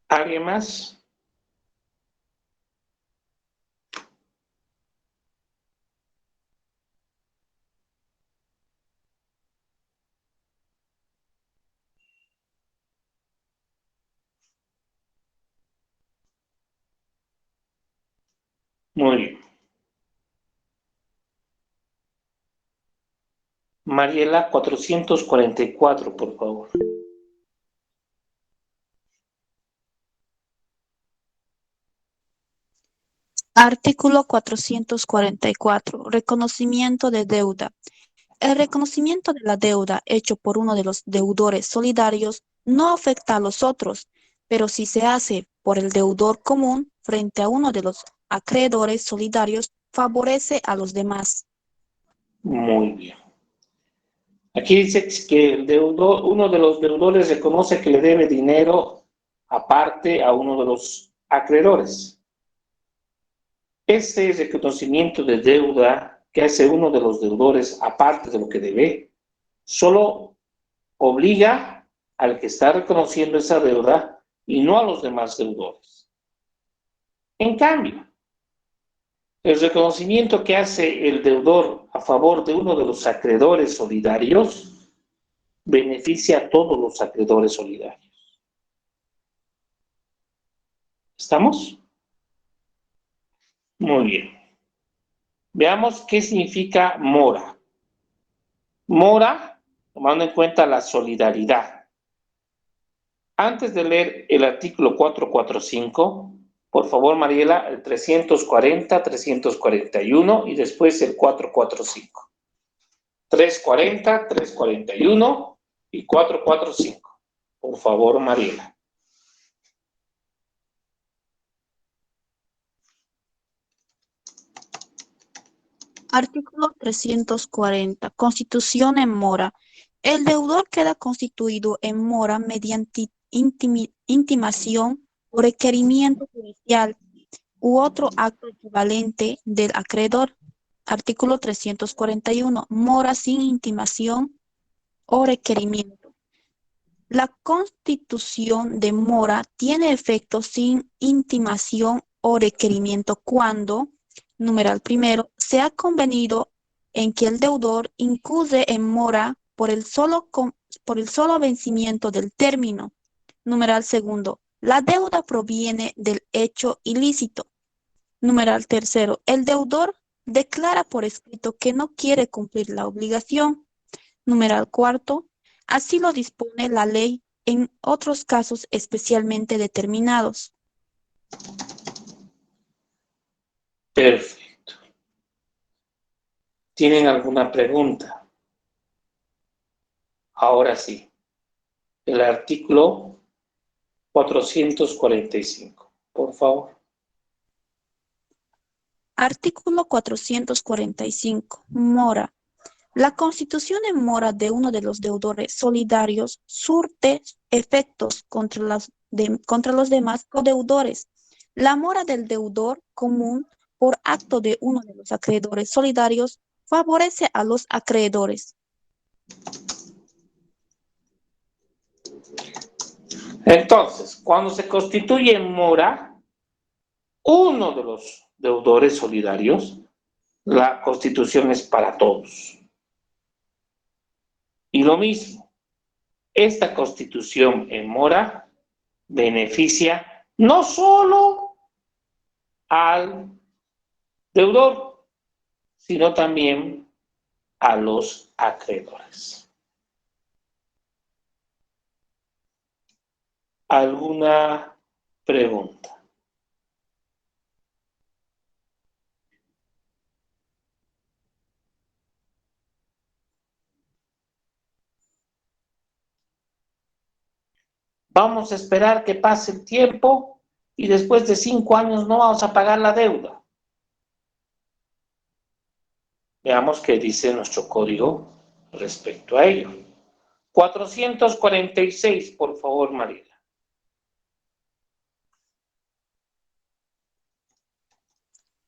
A: ¿Alguien más? Muy bien. Mariela, 444, por favor.
H: Artículo 444. Reconocimiento de deuda. El reconocimiento de la deuda hecho por uno de los deudores solidarios no afecta a los otros, pero si se hace por el deudor común frente a uno de los acreedores solidarios, favorece a los demás.
A: Muy bien. Aquí dice que el deudor, uno de los deudores reconoce que le debe dinero aparte a uno de los acreedores. Ese reconocimiento de deuda que hace uno de los deudores aparte de lo que debe, solo obliga al que está reconociendo esa deuda y no a los demás deudores. En cambio, el reconocimiento que hace el deudor a favor de uno de los acreedores solidarios beneficia a todos los acreedores solidarios. ¿Estamos? Muy bien. Veamos qué significa mora. Mora, tomando en cuenta la solidaridad. Antes de leer el artículo 445, por favor, Mariela, el 340, 341 y después el 445. 340, 341 y 445. Por favor, Mariela.
H: Artículo 340. Constitución en mora. El deudor queda constituido en mora mediante intimación o requerimiento judicial u otro acto equivalente del acreedor. Artículo 341. Mora sin intimación o requerimiento. La constitución de mora tiene efecto sin intimación o requerimiento cuando, numeral primero, se ha convenido en que el deudor incurre en mora por el solo vencimiento del término. Numeral segundo, la deuda proviene del hecho ilícito. Numeral tercero, el deudor declara por escrito que no quiere cumplir la obligación. Numeral cuarto, así lo dispone la ley en otros casos especialmente determinados.
A: Perfecto. ¿Tienen alguna pregunta? Ahora sí. El artículo 445, por favor.
H: Artículo 445. Mora. La constitución en mora de uno de los deudores solidarios surte efectos contra los demás codeudores. La mora del deudor común por acto de uno de los acreedores solidarios favorece a los acreedores.
A: Entonces, cuando se constituye en mora uno de los deudores solidarios, la constitución es para todos. Y lo mismo, esta constitución en mora beneficia no solo al deudor, sino también a los acreedores. ¿Alguna pregunta? Vamos a esperar que pase el tiempo y después de 5 años no vamos a pagar la deuda. Veamos qué dice nuestro código respecto a ello. 446, por favor, María.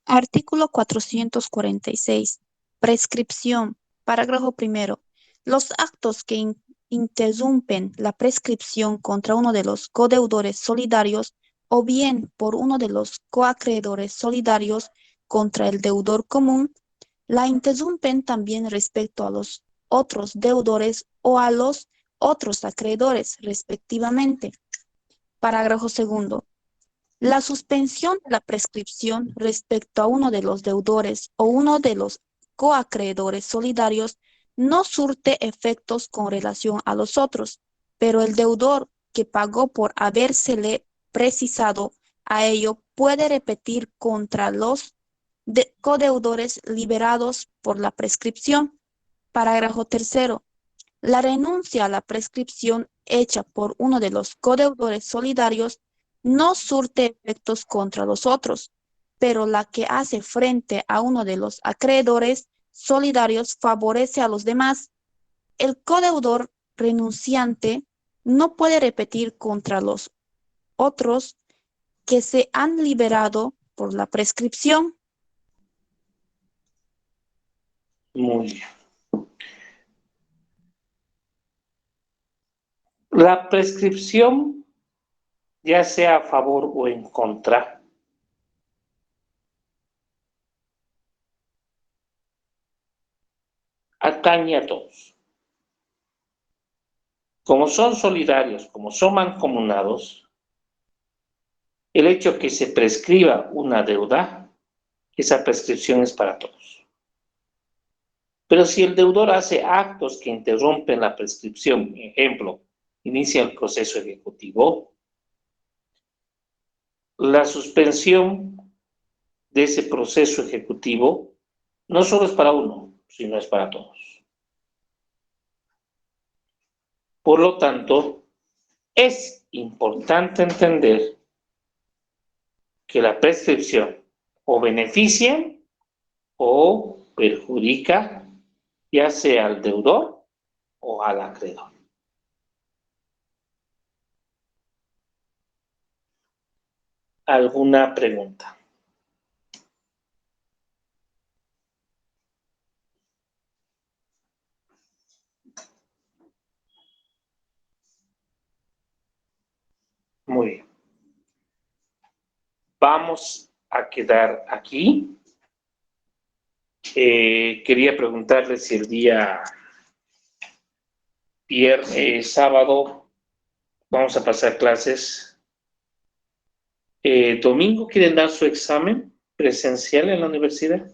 H: Artículo 446. Prescripción. Parágrafo primero. Los actos que interrumpen la prescripción contra uno de los codeudores solidarios o bien por uno de los coacreedores solidarios contra el deudor común, la interrumpen también respecto a los otros deudores o a los otros acreedores, respectivamente. Parágrafo segundo. La suspensión de la prescripción respecto a uno de los deudores o uno de los coacreedores solidarios no surte efectos con relación a los otros, pero el deudor que pagó por habérsele precisado a ello puede repetir contra los codeudores liberados por la prescripción. Parágrafo tercero. La renuncia a la prescripción hecha por uno de los codeudores solidarios no surte efectos contra los otros, pero la que hace frente a uno de los acreedores solidarios favorece a los demás, el codeudor renunciante no puede repetir contra los otros que se han liberado por la prescripción.
A: Muy bien. La prescripción, ya sea a favor o en contra, atañe a todos. Como son solidarios, como son mancomunados, el hecho que se prescriba una deuda, esa prescripción es para todos. Pero si el deudor hace actos que interrumpen la prescripción, ejemplo, inicia el proceso ejecutivo, la suspensión de ese proceso ejecutivo no solo es para uno, sino es para todos. Por lo tanto, es importante entender que la prescripción o beneficia o perjudica ya sea al deudor o al acreedor. ¿Alguna pregunta? Muy bien. Vamos a quedar aquí. Quería preguntarle si el día sábado vamos a pasar clases. ¿Domingo quieren dar su examen presencial en la universidad?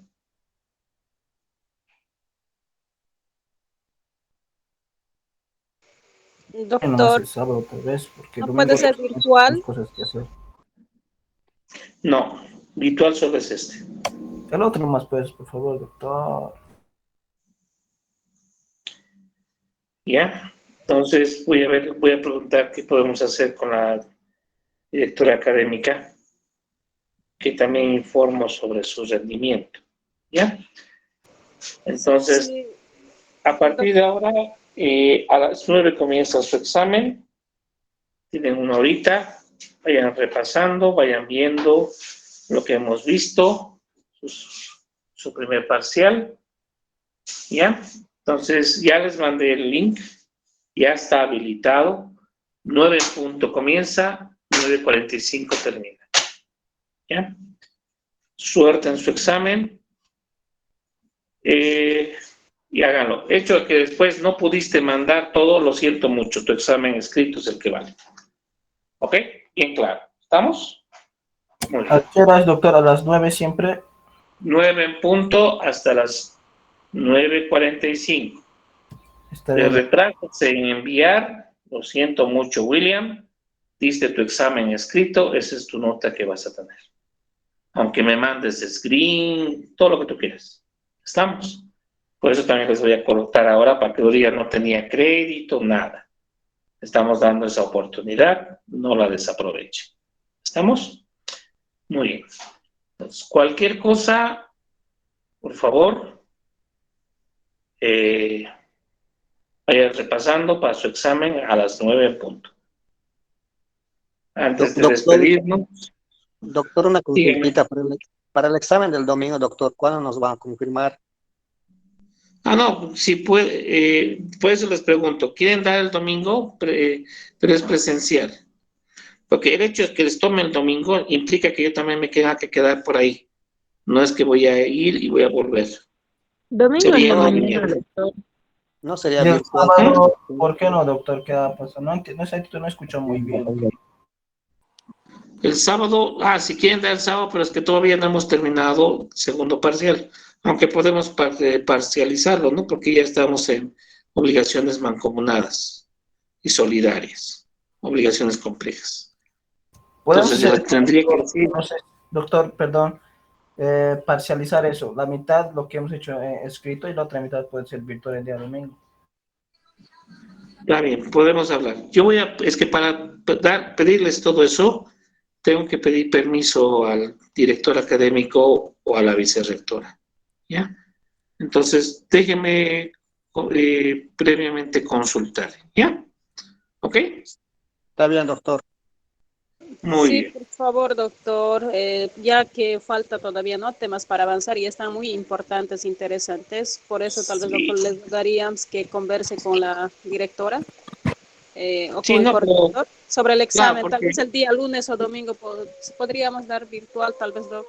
E: Doctor,
F: el sábado tal vez, porque
E: ¿no
F: domingo
E: puede ser
F: tenemos
E: virtual?
F: cosas que hacer.
A: No, virtual solo es este.
F: El otro nomás puedes, por favor, doctor.
A: ¿Ya? Entonces voy a preguntar qué podemos hacer con la directora académica, que también informo sobre su rendimiento. ¿Ya? Entonces,
E: Sí,
A: a partir de ahora, a las 9 comienza su examen. Tienen una horita, vayan repasando, vayan viendo lo que hemos visto, su primer parcial. ¿Ya? Entonces, ya les mandé el link, ya está habilitado. 9 punto comienza, 9:45 termina. ¿Ya? Suerte en su examen. Y háganlo. Hecho que después no pudiste mandar todo, lo siento mucho, tu examen escrito es el que vale. ¿Ok? Bien claro. ¿Estamos? Muy bien.
F: ¿A qué horas, doctor? ¿A las 9 siempre?
A: 9 en punto hasta las 9:45.
F: Está
A: De
F: bien.
A: retraso en enviar, lo siento mucho, William. Diste tu examen escrito, esa es tu nota que vas a tener. Aunque me mandes screen, todo lo que tú quieras. ¿Estamos? Por eso también les voy a cortar ahora para que lo digan, no tenía crédito, nada. Estamos dando esa oportunidad, no la desaprovechen. ¿Estamos? Muy bien. Entonces, cualquier cosa, por favor, vaya repasando para su examen a las 9 en punto. Antes de despedirnos,
B: Doctor, una
A: dígame.
B: consultita para el examen del domingo, doctor, ¿cuándo nos van a confirmar?
A: No, si puede, por eso les pregunto, ¿quieren dar el domingo? Pero es presencial. Porque el hecho de que les tome el domingo implica que yo también me tenga que quedar por ahí. No es que voy a ir y voy a volver.
C: Domingo en
A: Sería
C: la
A: la
C: mañana,
A: mañana.
C: doctor.
B: No sería
F: ¿Y el
B: virtual.
F: sábado, por qué no, doctor? ¿Qué ha pasado? No entiendo, no escucho muy bien.
A: El sábado, si quieren dar el sábado, pero es que todavía no hemos terminado el segundo parcial. Aunque podemos parcializarlo, ¿no? Porque ya estamos en obligaciones mancomunadas y solidarias. Obligaciones complejas.
F: ¿Podemos
A: Entonces,
F: hacer,
A: yo tendría que decir,
F: no sé, doctor, perdón, parcializar eso? La mitad lo que hemos hecho escrito y la otra mitad puede ser virtual el día domingo.
A: está bien, podemos hablar. Es que para pedirles todo eso, tengo que pedir permiso al director académico o a la vicerrectora, ¿ya? Entonces, déjeme previamente consultar, ¿ya? ¿Ok?
B: Está bien, doctor.
A: Muy
E: Sí,
A: bien.
E: por favor, doctor, ya que falta todavía, ¿no?, temas para avanzar y están muy importantes, interesantes. Por eso, tal vez,
A: Sí,
E: doctor, les daríamos que converse con la directora o
A: sí,
E: con el
A: no, pero
E: coordinador sobre el
A: claro,
E: examen. Tal
A: porque
E: vez el día lunes o domingo podríamos dar virtual, tal vez, doctor.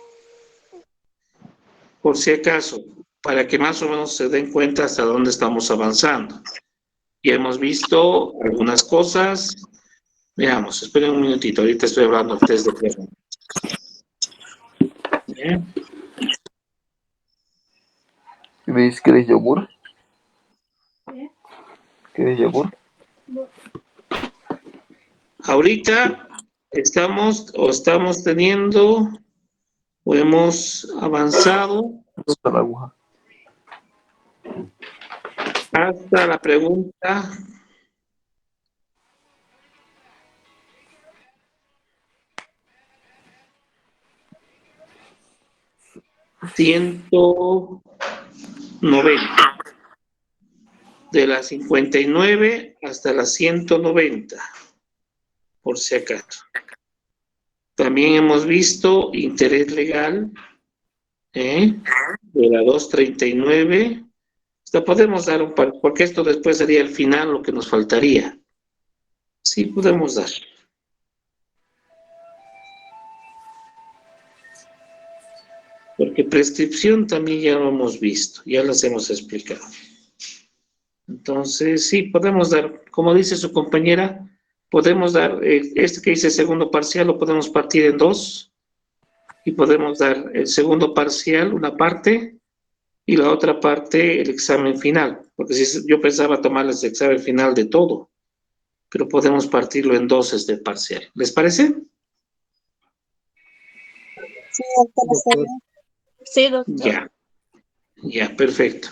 A: por si acaso, para que más o menos se den cuenta hasta dónde estamos avanzando. Ya hemos visto algunas cosas. Veamos, esperen un minutito, ahorita estoy hablando del test de preguntas. Bien.
G: ¿Quieres yogur? ¿Quieres yogur?
A: Ahorita estamos teniendo o hemos avanzado
G: Está la aguja.
A: hasta la pregunta 190. De las 59 hasta las 190, por si acaso. También hemos visto interés legal, de la 239. Hasta podemos dar un par, porque esto después sería el final, lo que nos faltaría. Sí, podemos dar. Porque prescripción también ya lo hemos visto, ya las hemos explicado. Entonces, sí, podemos dar, como dice su compañera, podemos dar, este que dice segundo parcial, lo podemos partir en dos, y podemos dar el segundo parcial, una parte, y la otra parte, el examen final. Porque si yo pensaba tomarles el examen final de todo, pero podemos partirlo en dos este parcial. ¿Les parece?
D: Sí, doctor, está
B: Doctor,
D: bien. Sí, doctor.
A: Ya, perfecto.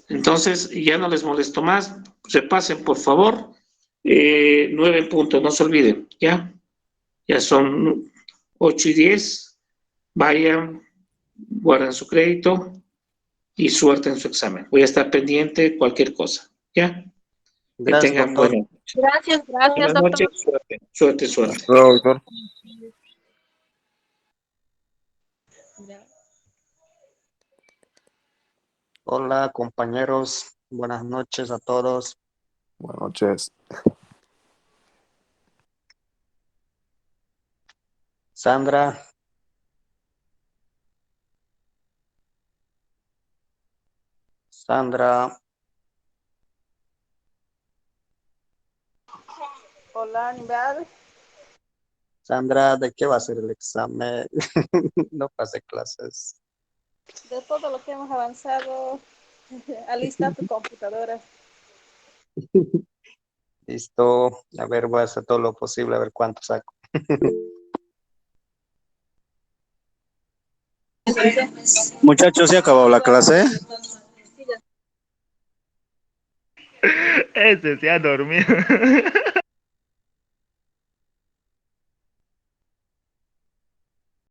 A: Entonces, ya no les molesto más. Repasen, por favor. 9 en punto, no se olviden, ¿ya? Ya son 8:10. Vayan, guarden su crédito y suerte en su examen. Voy a estar pendiente de cualquier cosa, ¿ya? Que
B: gracias,
A: tengan
B: doctor.
E: Gracias,
A: buenas
E: doctor.
A: noches. Suerte, suerte, suerte.
G: No, doctor.
B: Hola, compañeros. Buenas noches a todos.
G: Buenas noches.
B: Sandra, Sandra,
E: Hola, Aníbal.
B: Sandra, ¿de qué va a ser el examen? No pasé clases.
E: De todo lo que hemos avanzado, alista tu computadora.
B: Listo. A ver, voy a hacer todo lo posible, a ver cuánto saco.
I: Muchachos, ¿se ha acabado la clase?
J: Ese se ha dormido.